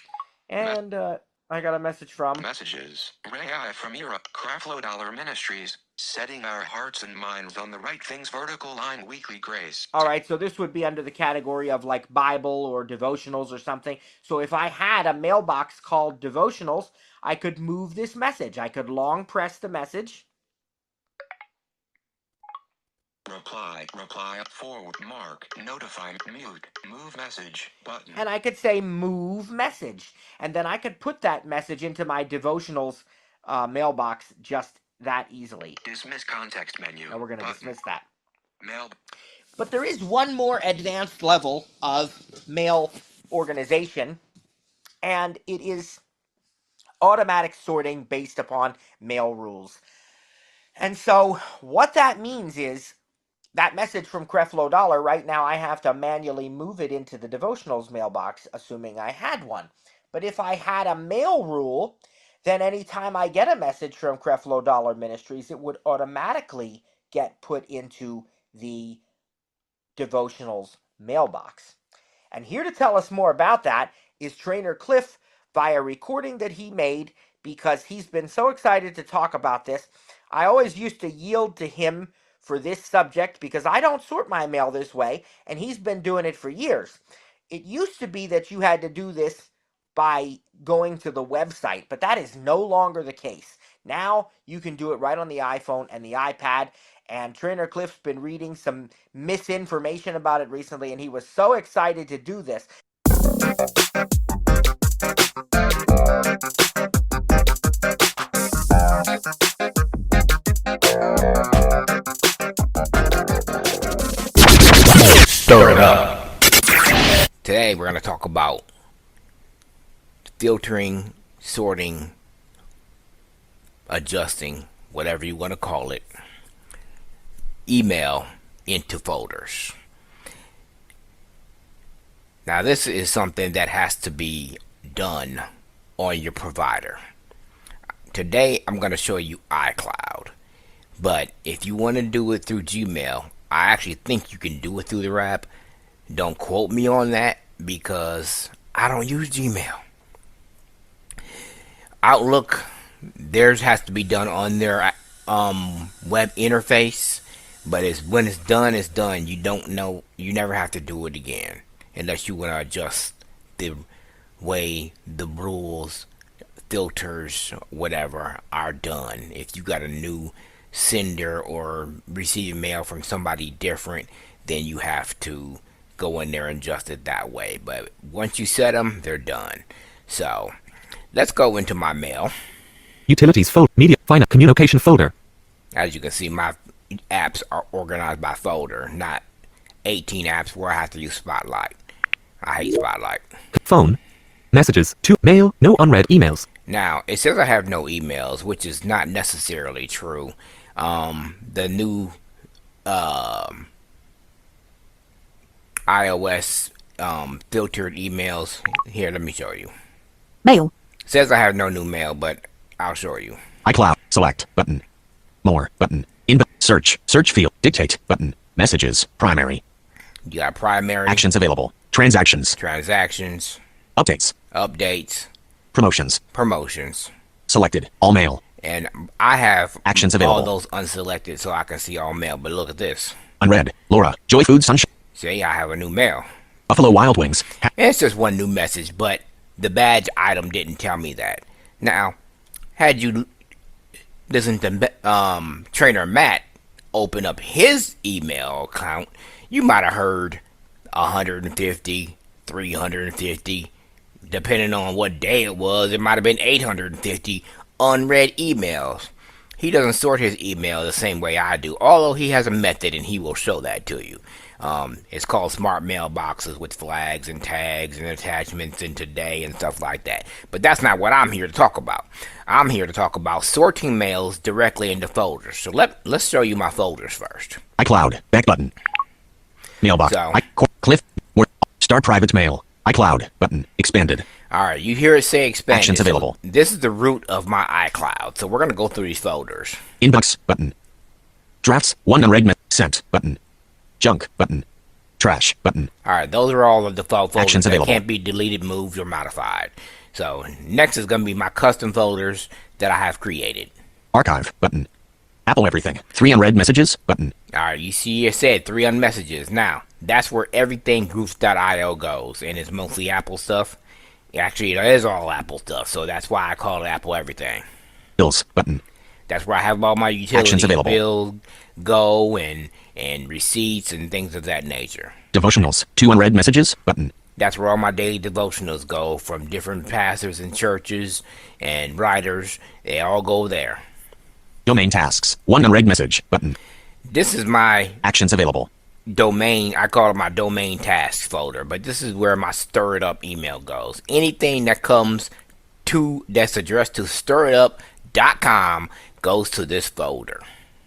And I got a message from... Messages. Ray I from Europe. Craflow Dollar Ministries. Setting our hearts and minds on the right things. Vertical line weekly grace. All right, so this would be under the category of like Bible or devotionals or something. So if I had a mailbox called devotionals, I could move this message. I could long press the message. Reply, forward, mark, notify, mute, move message, button. And I could say move message. And then I could put that message into my devotionals mailbox just that easily. Dismiss context menu. Now we're going to dismiss that. Mail. But there is one more advanced level of mail organization, and it is automatic sorting based upon mail rules. And so what that means is, that message from Creflo Dollar, right now I have to manually move it into the devotionals mailbox, assuming I had one. But if I had a mail rule, then anytime I get a message from Creflo Dollar Ministries, it would automatically get put into the devotionals mailbox. And here to tell us more about that is Trainer Cliff, via recording that he made, because he's been so excited to talk about this. I always used to yield to him for this subject because I don't sort my mail this way, and he's been doing it for years. It used to be that you had to do this by going to the website, but that is no longer the case. Now you can do it right on the iPhone and the iPad, and Trainer Cliff's been reading some misinformation about it recently, and he was so excited to do this. Stir it up. Today we're going to talk about filtering, sorting, adjusting, whatever you want to call it, email into folders. Now this is something that has to be done on your provider. Today I'm going to show you iCloud, but if you want to do it through Gmail, I actually think you can do it through the app. Don't quote me on that because I don't use Gmail. Outlook, theirs has to be done on their web interface, but when it's done, it's done. You don't know, you never have to do it again unless you want to adjust the way the rules, filters, whatever are done. If you got a new sender or receiving mail from somebody different, then you have to go in there and adjust it that way. But once you set them, they're done. So let's go into my mail. Utilities folder, media, finance, communication folder. As you can see, my apps are organized by folder, not 18 apps where I have to use Spotlight. I hate Spotlight. Phone, messages, mail, no unread emails. Now, it says I have no emails, which is not necessarily true. The new iOS filtered emails. Here, let me show you. Mail. Says I have no new mail, but I'll show you. iCloud, select, button. More, button. Search field, dictate, button. Messages, primary. You got primary. Actions available. Transactions. Updates. Promotions. Selected, all mail. And I have Actions available. all those unselected so I can see all mail. But look at this. Unread, Laura, Joy Food Sunshine. See, I have a new mail. Buffalo Wild Wings. And it's just one new message, but the badge item didn't tell me that. Now, had you listened to Trainer Matt open up his email account, you might have heard 150, 350, depending on what day it was, it might have been 850 unread emails. He doesn't sort his email the same way I do, although he has a method and he will show that to you. It's called smart mailboxes with flags and tags and attachments and today and stuff like that. But that's not what I'm here to talk about. I'm here to talk about sorting mails directly into folders. So let's show you my folders first. iCloud. Back button. Mailbox. So, Cliff. Start private mail. iCloud. Button. Expanded. Alright, you hear it say expanded. Actions available. So this is the root of my iCloud. So we're going to go through these folders. Inbox. Button. Drafts. 1 unread. Sent. Button. Junk. Button. Trash. Button. Alright, those are all the default folders Actions that available. can't be deleted, moved, or modified. So next is going to be my custom folders that I have created. Archive. Button. Apple everything. 3 unread messages. Button. Alright, you see it said 3 on messages. Now, that's where everything groups.io goes, and it's mostly Apple stuff. Actually, it is all Apple stuff, so that's why I call it Apple Everything. Bills. Button. That's where I have all my utility Actions available. bills go and receipts and things of that nature. Devotionals. 2 unread messages. Button. That's where all my daily devotionals go from different pastors and churches and writers. They all go there. Domain tasks. 1 unread message. Button. This is my Actions available. domain. I call it my domain tasks folder, but this is where my stir it up email goes. Anything that comes to that's addressed to stiritup.com goes to this folder.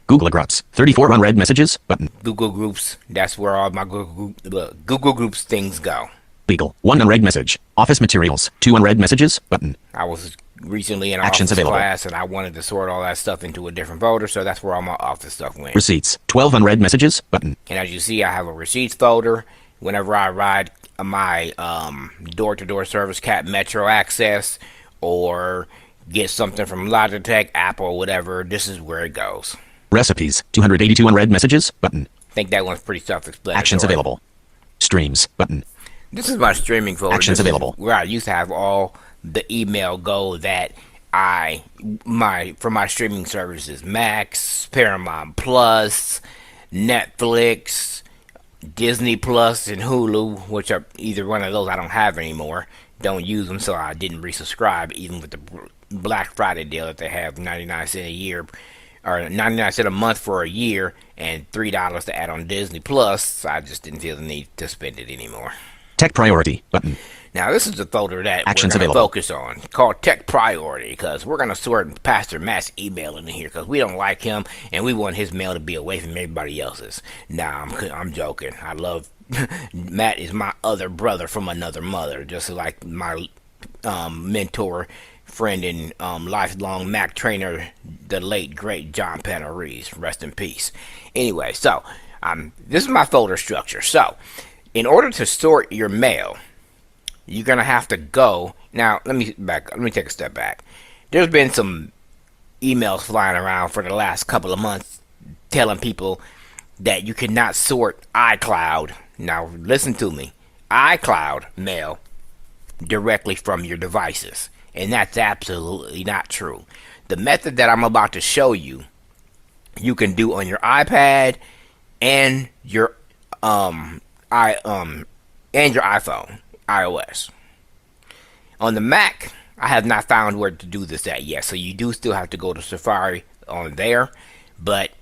Google groups. 34 unread messages. Button. Google Groups, that's where all my Google Groups things go. Legal. 1 unread message. Office materials. 2 unread messages. Button. I was recently in an Actions office available. class and I wanted to sort all that stuff into a different folder, so that's where all my office stuff went. Receipts. 12 unread messages. Button. And as you see, I have a receipts folder. Whenever I ride my door-to-door service, Cat Metro Access, or get something from Logitech, Apple, whatever, this is where it goes. Recipes. 282 unread messages. Button. I think that one's pretty self-explanatory. Actions available. Streams. Button. This is my streaming folder. Actions This is available. where I used to have all the email go that for my streaming services: Max, Paramount Plus, Netflix, Disney Plus, and Hulu, which are either one of those I don't have anymore. Don't use them, so I didn't resubscribe, even with the Black Friday deal that they have, 99 cents a year, or 99 cents a month for a year, and $3 to add on Disney Plus. I just didn't feel the need to spend it anymore. Tech priority. Button. Now, this is the folder that Actions we're going to available. focus on, called Tech Priority, because we're going to sort Pastor Matt's email in here, because we don't like him, and we want his mail to be away from everybody else's. Nah, I'm joking. I love... Matt is my other brother from another mother, just like my mentor, friend, and lifelong Mac trainer, the late, great John Panarese. Rest in peace. Anyway, so, this is my folder structure. So, in order to sort your mail, you're gonna have to go. Now, let me take a step back. There's been some emails flying around for the last couple of months telling people that you cannot sort iCloud. Now, listen to me. iCloud mail directly from your devices, and that's absolutely not true. The method that I'm about to show you, you can do on your iPad and your and your iPhone, iOS. On the Mac, I have not found where to do this at yet, so you do still have to go to Safari on there. But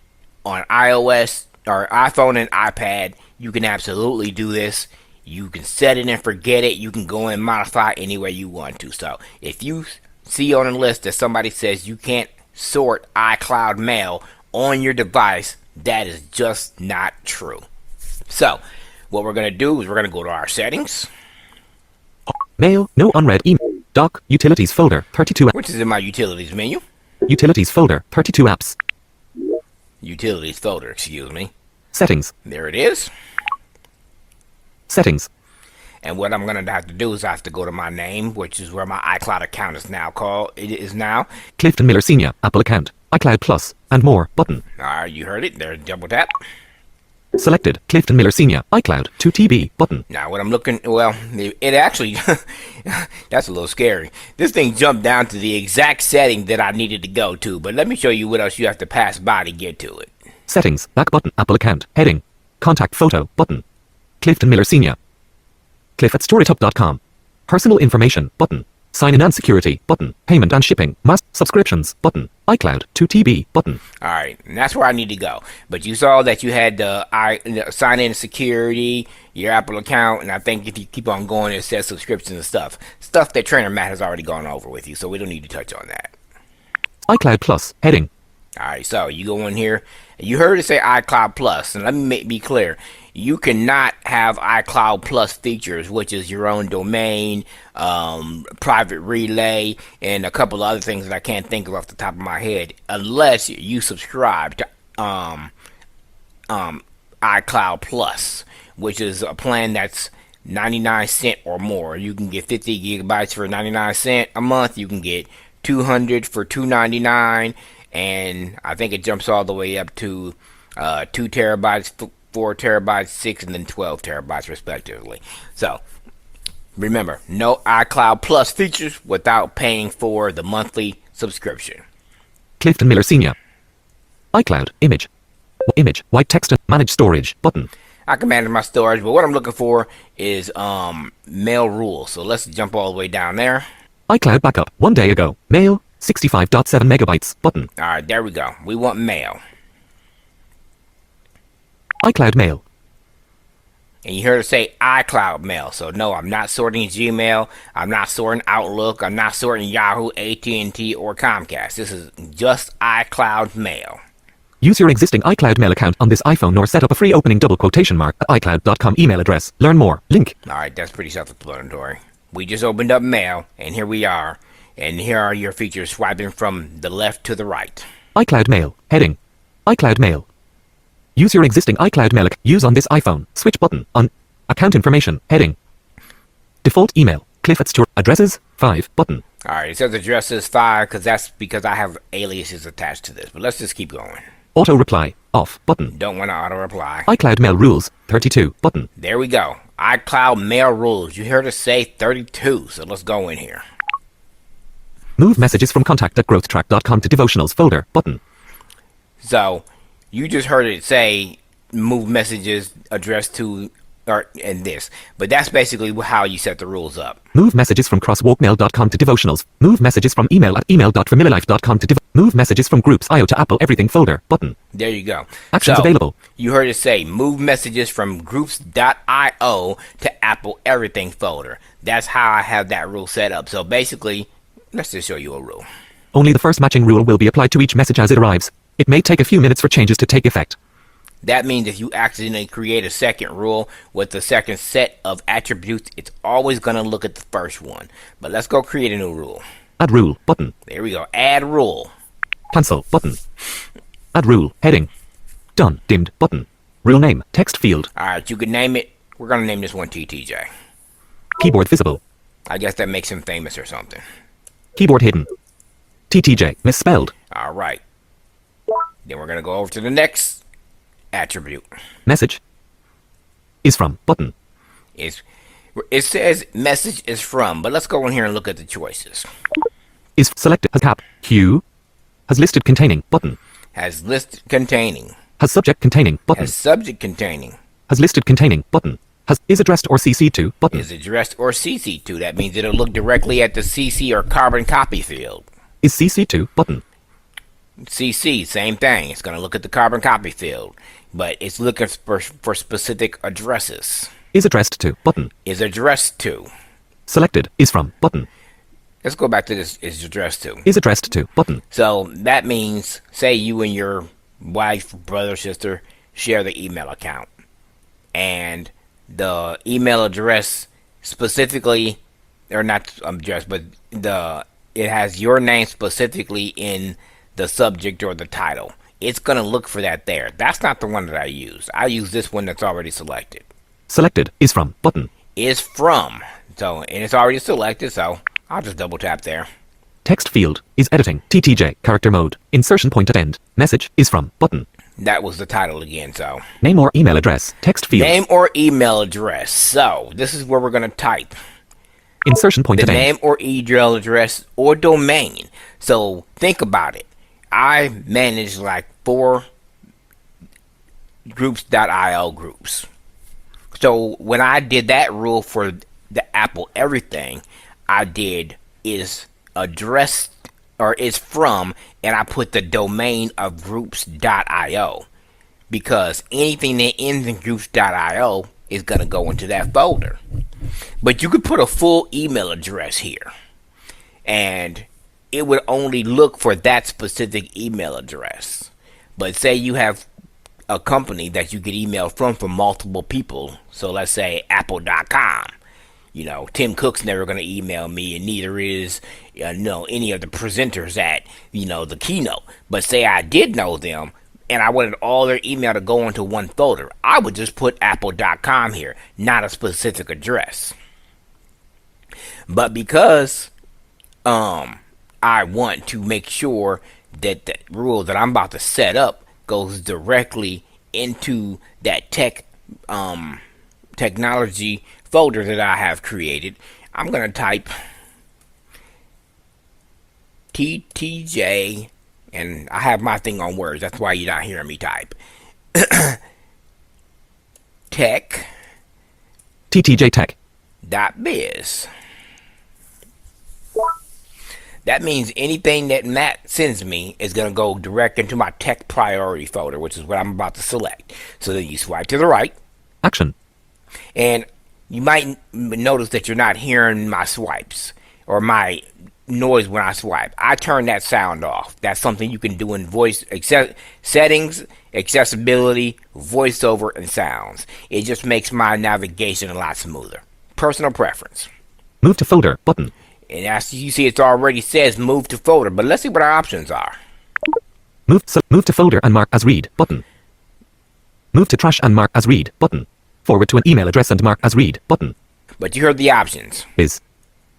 on iOS or iPhone and iPad, you can absolutely do this. You can set it and forget it. You can go and modify any way you want to. So if you see on the list that somebody says you can't sort iCloud mail on your device, that is just not true. So what we're going to do is we're going to go to our settings, Mail, no unread email. Doc, utilities folder, 32 which is in my utilities menu. utilities folder, 32 apps. Utilities folder, excuse me. Settings, There it is. settings, And what I'm going to have to do is I have to go to my name, which is where my iCloud account is now called. It is now. Clifton Miller Sr., Apple account, iCloud Plus, and more, button. Alright, you heard it. There's double tap. Selected, Clifton Miller Sr., iCloud, 2TB, button. Now, what I'm looking, well, it actually, that's a little scary. This thing jumped down to the exact setting that I needed to go to, but let me show you what else you have to pass by to get to it. Settings. Back button. Apple account. Heading. Contact photo. Button. Clifton Miller Sr. Cliff at storytop.com. Personal information. Button. Sign in and security. Button. Payment and shipping. Mass subscriptions. Button. iCloud. 2TB. Button. All right, and that's where I need to go. But you saw that you had the sign in security, your Apple account, and I think if you keep on going, it says subscriptions and stuff that Trainer Matt has already gone over with you, so we don't need to touch on that. iCloud Plus. Heading. All right, so you go in here. You heard it say iCloud Plus, and let me be clear. You cannot have iCloud Plus features, which is your own domain, private relay, and a couple of other things that I can't think of off the top of my head, unless you subscribe to iCloud Plus, which is a plan that's 99 cents or more. You can get 50 gigabytes for 99 cents a month. You can get 200 for $2.99, and I think it jumps all the way up to 2 terabytes, 4 terabytes, 6, and then 12 terabytes respectively. So remember, no iCloud Plus features without paying for the monthly subscription. Clifton Miller Sr. iCloud. Image. Image. White text and manage storage. Button. I can manage my storage, but what I'm looking for is mail rules. So let's jump all the way down there. iCloud backup. 1 day ago. Mail. 65.7 megabytes. Button. All right, there we go. We want mail. iCloud Mail. And you heard it say iCloud Mail. So no, I'm not sorting Gmail. I'm not sorting Outlook. I'm not sorting Yahoo, AT&T, or Comcast. This is just iCloud Mail. Use your existing iCloud Mail account on this iPhone or set up a free opening double quotation mark at iCloud.com email address. Learn more. Link. All right, that's pretty self-explanatory. We just opened up Mail, and here we are. And here are your features swiping from the left to the right. iCloud Mail. Heading. iCloud Mail. Use your existing iCloud Mail account. Use on this iPhone. Switch button. On. Account information. Heading. Default email. Cliff at store. Addresses. 5. Button. All right, it says addresses 5 because I have aliases attached to this. But let's just keep going. Auto reply. Off. Button. Don't want to auto reply. iCloud Mail rules. 32. Button. There we go. iCloud Mail rules. You heard us say 32, so let's go in here. Move messages from contact at growthtrack.com to devotionals folder. Button. So you just heard it say move messages addressed to and this, but that's basically how you set the rules up. Move messages from crosswalkmail.com to devotionals. Move messages from email at email.familiarlife.com to move messages from groups IO to Apple Everything folder. Button. There you go. Actions available. You heard it say move messages from groups.io to Apple Everything folder. That's how I have that rule set up. So basically, let's just show you a rule. Only the first matching rule will be applied to each message as it arrives. It may take a few minutes for changes to take effect. That means if you accidentally create a second rule with the second set of attributes, it's always going to look at the first one. But let's go create a new rule. Add rule. Button. There we go. Add rule. Cancel. Button. Add rule. Heading. Done. Dimmed. Button. Rule name. Text field. Alright, you can name it. We're going to name this one TTJ. Keyboard visible. I guess that makes him famous or something. Keyboard hidden. TTJ. Misspelled. Alright. Then we're going to go over to the next attribute. Message. Is from. Button. It says message is from, but let's go in here and look at the choices. Is selected. Has cap. Q. Has listed containing. Button. Has list containing. Has subject containing. Button. Has subject containing. Has listed containing. Button. Has is addressed or CC to. Button. Is addressed or CC to. That means it'll look directly at the CC or carbon copy field. Is CC to. Button. CC, same thing. It's going to look at the carbon copy field, but it's looking for specific addresses. Is addressed to. Button. Is addressed to. Selected. Is from. Button. Let's go back to this. Is addressed to. Is addressed to. Button. So that means, say you and your wife, brother, sister share the email account, and the email address specifically, or not address, but it has your name specifically in the subject or the title. It's going to look for that there. That's not the one that I use. I use this one that's already selected. Selected. Is from. Button. Is from. So, and it's already selected, so I'll just double tap there. Text field. Is editing. TTJ. Character mode. Insertion point at end. Message. Is from. Button. That was the title again, so. Name or email address. Text field. Name or email address. So, this is where we're going to type. Insertion point at The end. name or email address or domain. So, think about it. I manage like 4 groups.io groups. So when I did that rule for the Apple everything, I did is addressed or is from, and I put the domain of groups.io, because anything that ends in groups.io is going to go into that folder. But you could put a full email address here, and it would only look for that specific email address. But say you have a company that you get email from multiple people. So let's say apple.com. Tim Cook's never going to email me, and neither is any of the presenters at the keynote. But say I did know them, and I wanted all their email to go into one folder, I would just put apple.com here, not a specific address. But because I want to make sure that the rule that I'm about to set up goes directly into that technology folder that I have created, I'm going to type TTJ, and I have my thing on words, that's why you're not hearing me type. Tech. TTJ Tech. .biz. That means anything that Matt sends me is going to go direct into my tech priority folder, which is what I'm about to select. So then you swipe to the right. Action. And you might notice that you're not hearing my swipes or my noise when I swipe. I turn that sound off. That's something you can do in voice settings, accessibility, voiceover, and sounds. It just makes my navigation a lot smoother. Personal preference. Move to folder button. And as you see, it already says move to folder, but let's see what our options are. Move to folder and mark as read button. Move to trash and mark as read button. Forward to an email address and mark as read button. But you heard the options. Is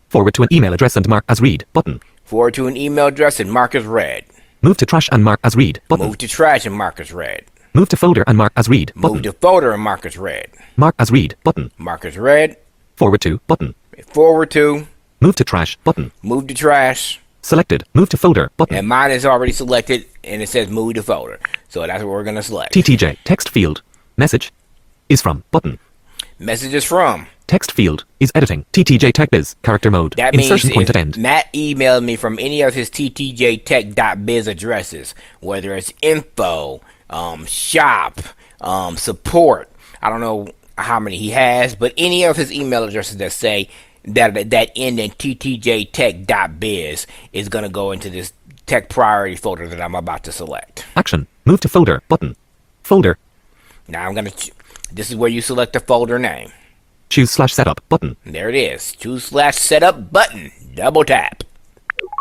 forward to an email address and mark as read button. Forward to an email address and mark as read. Move to trash and mark as read button. Move to trash and mark as read. Move to folder and mark as read button. Move to folder and mark as read. Mark as read button. Mark as read. Forward to button. Forward to. Move to trash button. Move to trash. Selected. Move to folder button. And mine is already selected, and it says move to folder. So that's what we're going to select. TTJ text field. Message is from button. Message is from. Text field is editing. TTJ Tech Biz character mode. That Insertion means point if at end. Matt emailed me from any of his ttjtech.biz addresses, whether it's info, shop, support. I don't know how many he has, but any of his email addresses that say that end in ttjtech.biz is going to go into this tech priority folder that I'm about to select. Action. Move to folder button. Folder. Now I'm going to this is where you select the folder name. Choose /setup button. There it is. Choose/setup button. Double tap.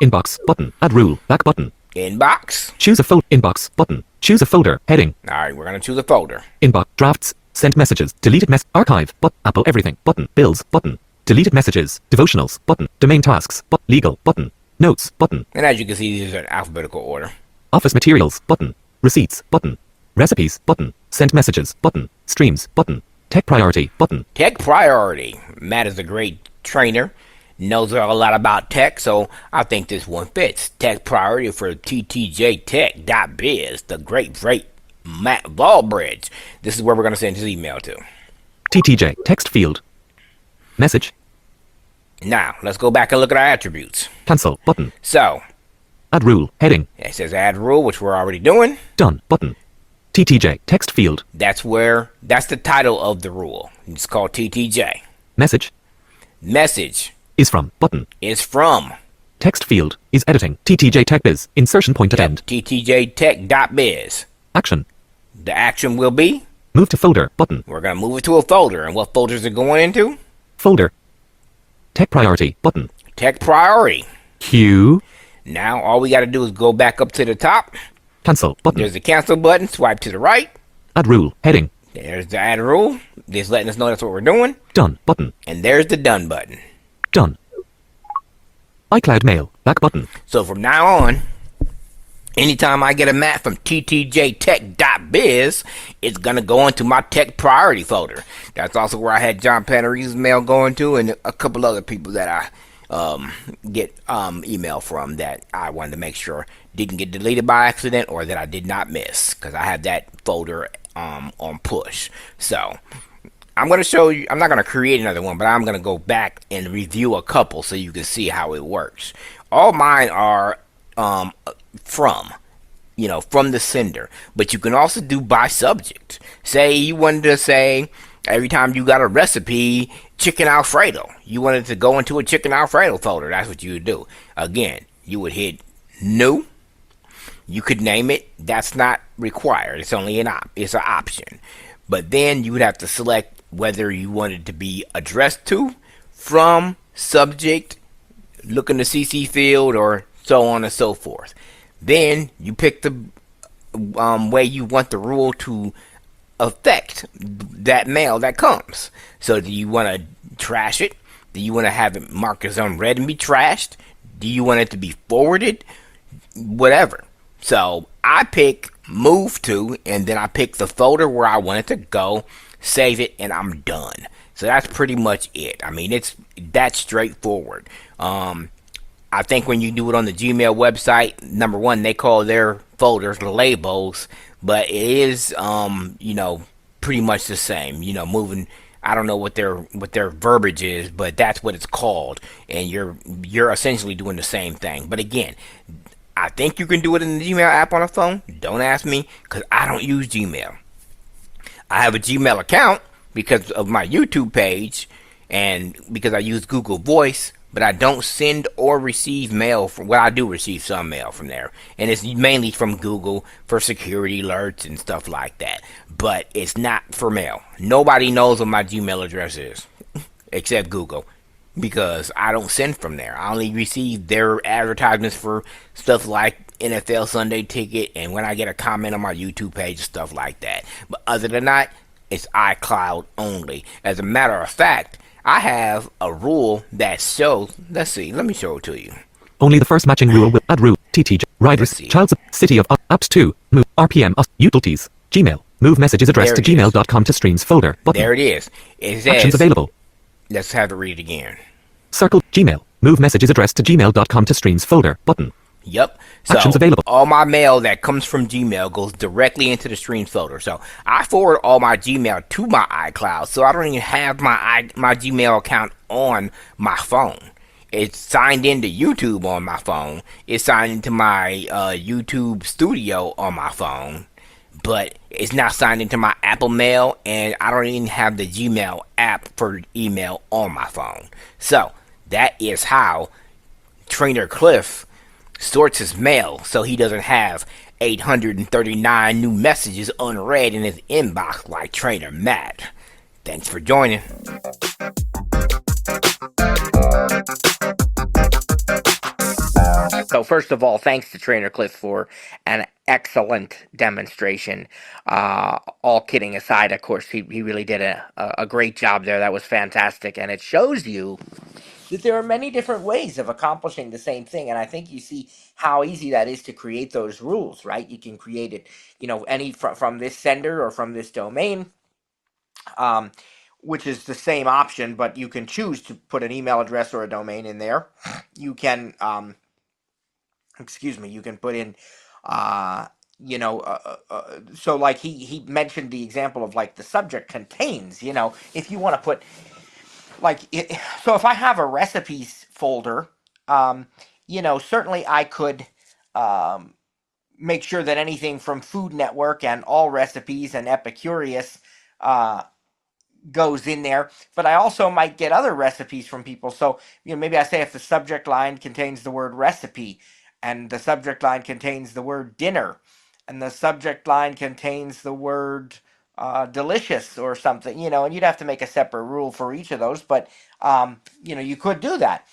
Inbox button. Add rule. Back button. Inbox. Choose a folder. Inbox button. Choose a folder. Heading. All right, we're going to choose a folder. Inbox. Drafts. Sent messages. Deleted archive. Apple everything. Button. Bills. Button. Deleted messages. Devotionals. Button. Domain tasks. Legal. Button. Notes. Button. And as you can see, these are in alphabetical order. Office materials. Button. Receipts. Button. Recipes. Button. Sent messages. Button. Streams. Button. Tech priority. Button. Tech priority. Matt is a great trainer. Knows a lot about tech, so I think this one fits. Tech priority for ttjtech.biz. The great Matt Ballbridge. This is where we're going to send his email to. TTJ. Text field. Message. Now, let's go back and look at our attributes. Cancel. Button. So, add rule. Heading. It says add rule, which we're already doing. Done. Button. TTJ. Text field. That's the title of the rule. It's called TTJ. Message. Message. Is from. Button. Is from. Text field. Is editing. TTJ Tech Biz. Insertion point at end. ttjtech.biz. Action. The action will be. Move to folder. Button. We're going to move it to a folder. And what folder is it going into? Folder. Tech priority. Button. Tech priority. Q. Now all we got to do is go back up to the top. Cancel. Button. There's the cancel button. Swipe to the right. Add rule. Heading. There's the add rule. Just letting us know that's what we're doing. Done. Button. And there's the done button. Done. iCloud Mail. Back button. So from now on, anytime I get a Matt from ttjtech.biz, it's going to go into my tech priority folder. That's also where I had John Panari's mail going to, and a couple other people that I get email from that I wanted to make sure didn't get deleted by accident or that I did not miss, because I have that folder on push. So I'm going to show you. I'm not going to create another one, but I'm going to go back and review a couple so you can see how it works. All mine are um, from, from the sender, but you can also do by subject. Say you wanted to say every time you got a recipe, chicken Alfredo, you wanted to go into a chicken Alfredo folder. That's what you would do. Again, you would hit new. You could name it. That's not required. It's only it's an option. But then you would have to select whether you wanted to be addressed to, from, subject, look in the CC field, or so on and so forth. Then you pick the way you want the rule to affect that mail that comes. So do you want to trash it? Do you want to have it marked as unread and be trashed? Do you want it to be forwarded? Whatever. So I pick move to, and then I pick the folder where I want it to go, save it, and I'm done. So that's pretty much it. I mean, it's that straightforward. I think when you do it on the Gmail website, number one, they call their folders labels, but it is, pretty much the same. Moving. I don't know what their verbiage is, but that's what it's called, and you're essentially doing the same thing. But again, I think you can do it in the Gmail app on a phone. Don't ask me, because I don't use Gmail. I have a Gmail account because of my YouTube page and because I use Google Voice, but I don't send or receive mail from, well, I do receive some mail from there, and it's mainly from Google for security alerts and stuff like that, but it's not for mail. Nobody knows what my Gmail address is except Google, because I don't send from there. I only receive their advertisements for stuff like NFL Sunday Ticket and when I get a comment on my YouTube page, stuff like that. But other than that, it's iCloud only. As a matter of fact, I have a rule that shows. Let's see. Let me show it to you. Only the first matching rule will add root, TT, riders, child, city of, apps 2, move, RPM, utilities, Gmail, move messages addressed to gmail.com to streams folder, button. There it is. It says, actions available. Let's have it read again. Circle, Gmail, move messages addressed to gmail.com to streams folder, button. Yep. So actions available. All my mail that comes from Gmail goes directly into the streams folder. So I forward all my Gmail to my iCloud. So I don't even have my Gmail account on my phone. It's signed into YouTube on my phone. It's signed into my YouTube Studio on my phone. But it's not signed into my Apple Mail, and I don't even have the Gmail app for email on my phone. So that is how Trainer Cliff sorts his mail so he doesn't have 839 new messages unread in his inbox like Trainer Matt. Thanks for joining. So first of all, thanks to Trainer Cliff for an excellent demonstration. All kidding aside, of course, he really did a great job there. That was fantastic, and it shows you that there are many different ways of accomplishing the same thing, and I think you see how easy that is to create those rules, right? You can create it, any from this sender or from this domain, which is the same option, but you can choose to put an email address or a domain in there. You can, you can put in, so like he mentioned the example of like the subject contains, if you want to put like it, so if I have a recipes folder, certainly I could make sure that anything from Food Network and All Recipes and Epicurious goes in there, but I also might get other recipes from people. So, maybe I say if the subject line contains the word recipe, and the subject line contains the word dinner, and the subject line contains the word delicious or something, and you'd have to make a separate rule for each of those, but, you could do that.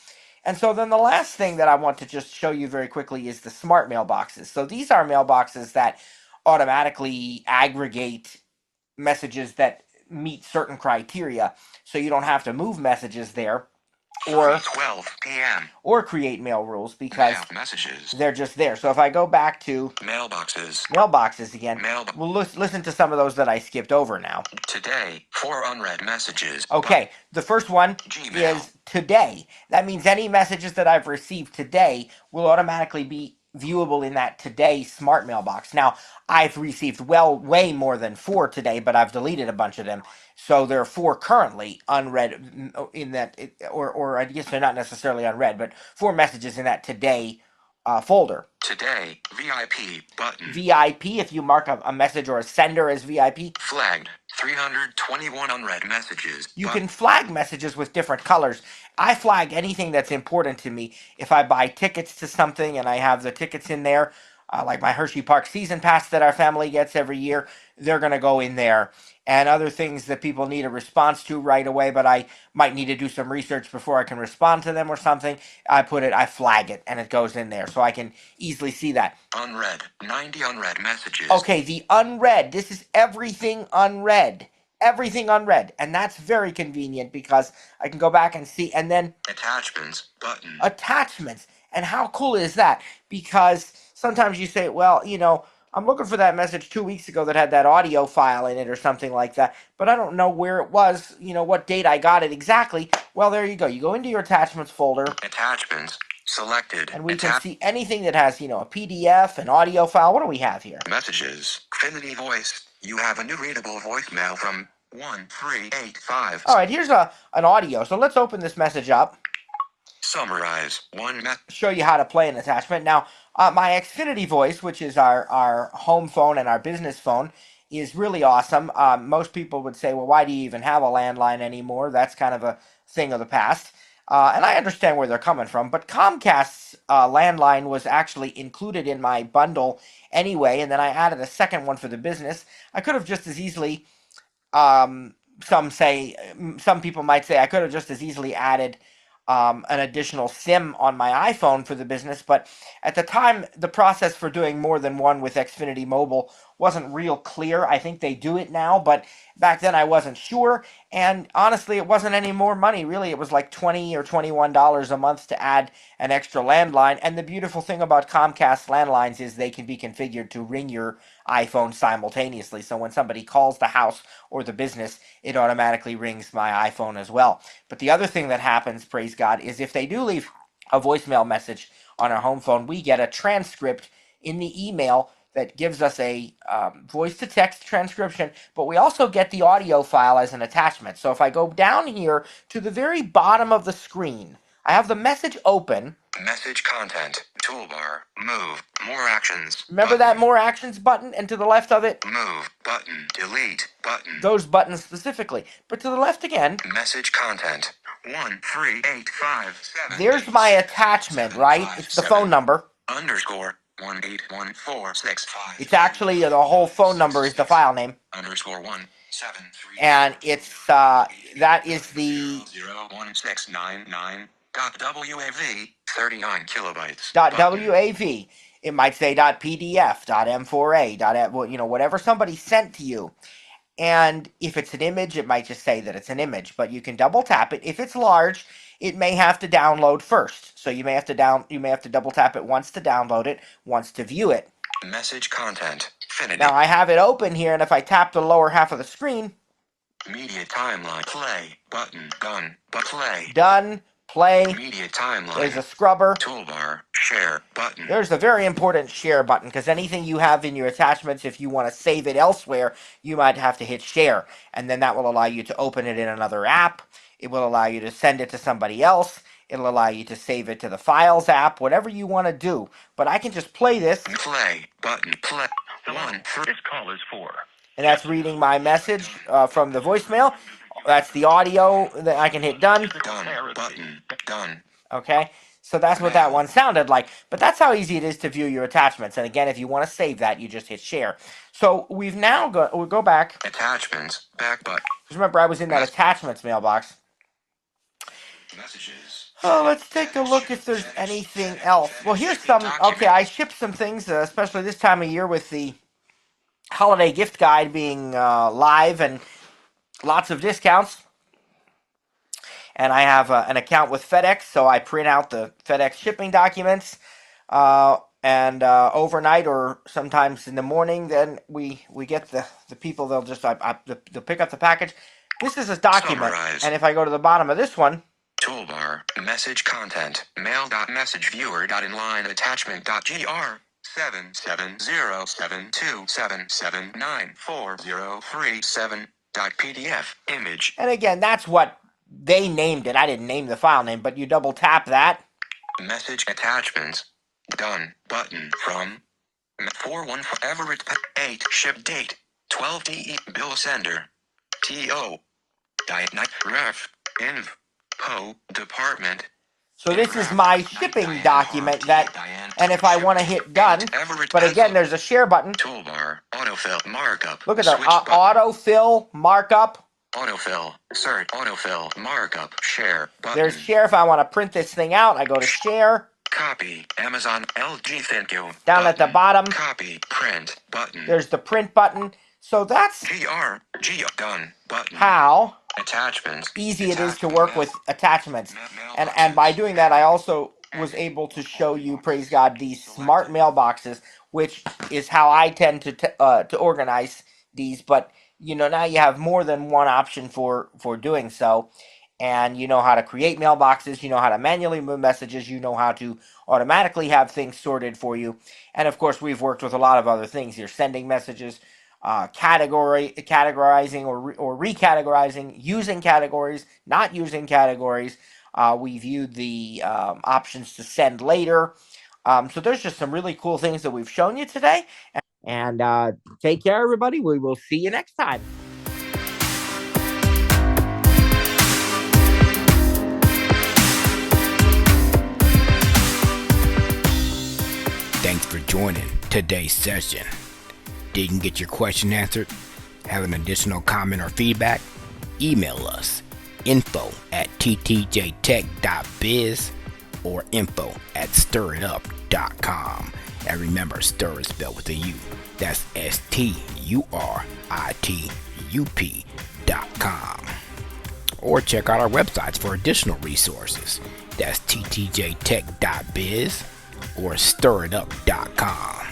And so then the last thing that I want to just show you very quickly is the smart mailboxes. So these are mailboxes that automatically aggregate messages that meet certain criteria, so you don't have to move messages there or 12 p.m. or create mail rules because Mail messages. they're just there. So if I go back to mailboxes again, we'll listen to some of those that I skipped over now. Today, 4 unread messages. Okay, the first one Gmail. Is today. That means any messages that I've received today will automatically be viewable in that Today smart mailbox. Now, I've received way more than 4 today, but I've deleted a bunch of them. So there are 4 currently unread in that, or I guess they're not necessarily unread, but 4 messages in that Today folder. Today, VIP button. VIP, if you mark a message or a sender as VIP. Flagged. 321 unread messages. You can flag messages with different colors. I flag anything that's important to me. If I buy tickets to something and I have the tickets in there, like my Hershey Park season pass that our family gets every year, they're going to go in there. And other things that people need a response to right away, but I might need to do some research before I can respond to them or something, I flag it, and it goes in there, so I can easily see that. Unread. 90 unread messages. Okay, the unread. This is everything unread. Everything unread. And that's very convenient because I can go back and see. And then Attachments button. Attachments. And how cool is that? Because sometimes you say, well, I'm looking for that message 2 weeks ago that had that audio file in it or something like that, but I don't know where it was, what date I got it exactly. Well, there you go. You go into your attachments folder. Attachments. Selected. And we can see anything that has, a PDF, an audio file. What do we have here? Messages. Finity Voice. You have a new readable voicemail from 1385. All right, here's an audio. So let's open this message up. Summarize. Show you how to play an attachment. Now, my Xfinity Voice, which is our home phone and our business phone, is really awesome. Most people would say, well, why do you even have a landline anymore? That's kind of a thing of the past. And I understand where they're coming from, but Comcast's landline was actually included in my bundle anyway, and then I added a second one for the business. I could have just as easily, some people might say I could have just as easily added an additional SIM on my iPhone for the business, but at the time, the process for doing more than one with Xfinity Mobile wasn't real clear. I think they do it now, but back then I wasn't sure, and honestly, it wasn't any more money, really. It was like $20 or $21 a month to add an extra landline, and the beautiful thing about Comcast landlines is they can be configured to ring your iPhone simultaneously, so when somebody calls the house or the business, it automatically rings my iPhone as well. But the other thing that happens, praise God, is if they do leave a voicemail message on our home phone, we get a transcript in the email that gives us a voice-to-text transcription, but we also get the audio file as an attachment. So if I go down here to the very bottom of the screen, I have the message open. Message content, toolbar, move, more actions. Remember that more actions button? And to the left of it, move, button, delete, button. Those buttons specifically. But to the left again, message content, 13857. There's my attachment, right? It's the phone number. Underscore 18146. It's actually the whole phone number is the file name. Underscore 173. And it's that is the 01699. .wav 39 kilobytes. .wav. It might say .pdf, .m4a, whatever somebody sent to you. And if it's an image, it might just say that it's an image, but you can double tap it. If it's large, it may have to download first. So you may have to double tap it once to download it, once to view it. Message content. Finity. Now I have it open here, and if I tap the lower half of the screen, media timeline, play button, done, but play. Done. Play. Media timeline. There's a scrubber. Toolbar. Share button. There's a very important share button, because anything you have in your attachments, if you want to save it elsewhere, you might have to hit share. And then that will allow you to open it in another app. It will allow you to send it to somebody else. It'll allow you to save it to the Files app, whatever you want to do. But I can just play this. Play button. Play. This call is for. And that's reading my message from the voicemail. That's the audio that I can hit done. Done. Button. Done. Okay, so that's what that one sounded like. But that's how easy it is to view your attachments. And again, if you want to save that, you just hit share. So we've now we'll go back. Attachments. Back button. Because remember, I was in that attachments mailbox. Messages. Oh, let's take a look if there's anything else. Well, here's some. Okay, I shipped some things, especially this time of year with the holiday gift guide being live and lots of discounts. And I have an account with FedEx, so I print out the FedEx shipping documents, and overnight or sometimes in the morning, then we get the people, they'll pick up the package. This is a document, Summarize. and if I go to the bottom of this one, Toolbar. Message content. Mail.messageviewer.inlineattachment.gr 770727794037. Image. And again, that's what they named it. I didn't name the file name, but you double tap that. Message attachments. Done. Button from 41 Everett 8 ship date 12 DE bill sender TO Diet Night Ref Inv Po Department. So this is my shipping document and if I want to hit done, but again, there's a share button. Toolbar, autofill, markup. Look at the autofill, markup. Autofill, search, autofill, markup, share button. There's share if I want to print this thing out. I go to share. Copy, Amazon, LG, thank you. Down button. At the bottom. Copy, print, button. There's the print button. So that's done, button. How attachments. Easy it is to work with attachments. And by doing that, I also was able to show you, praise God, these smart mailboxes, which is how I tend to organize these. But now you have more than one option for doing so, and you know how to create mailboxes, you know how to manually move messages, you know how to automatically have things sorted for you, and of course we've worked with a lot of other things here: sending messages, categorizing or recategorizing, using categories, not using categories. We viewed the options to send later. So there's just some really cool things that we've shown you today. And take care, everybody. We will see you next time. Thanks for joining today's session. Didn't get your question answered? Have an additional comment or feedback? Email us info@ttjtech.biz or info@stiritup.com. And remember, stir is spelled with a U. That's STURITUP.com. Or check out our websites for additional resources. That's ttjtech.biz or stiritup.com.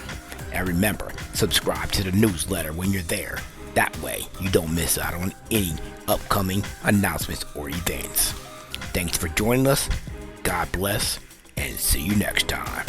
And remember, subscribe to the newsletter when you're there. That way, you don't miss out on any upcoming announcements or events. Thanks for joining us. God bless, and see you next time.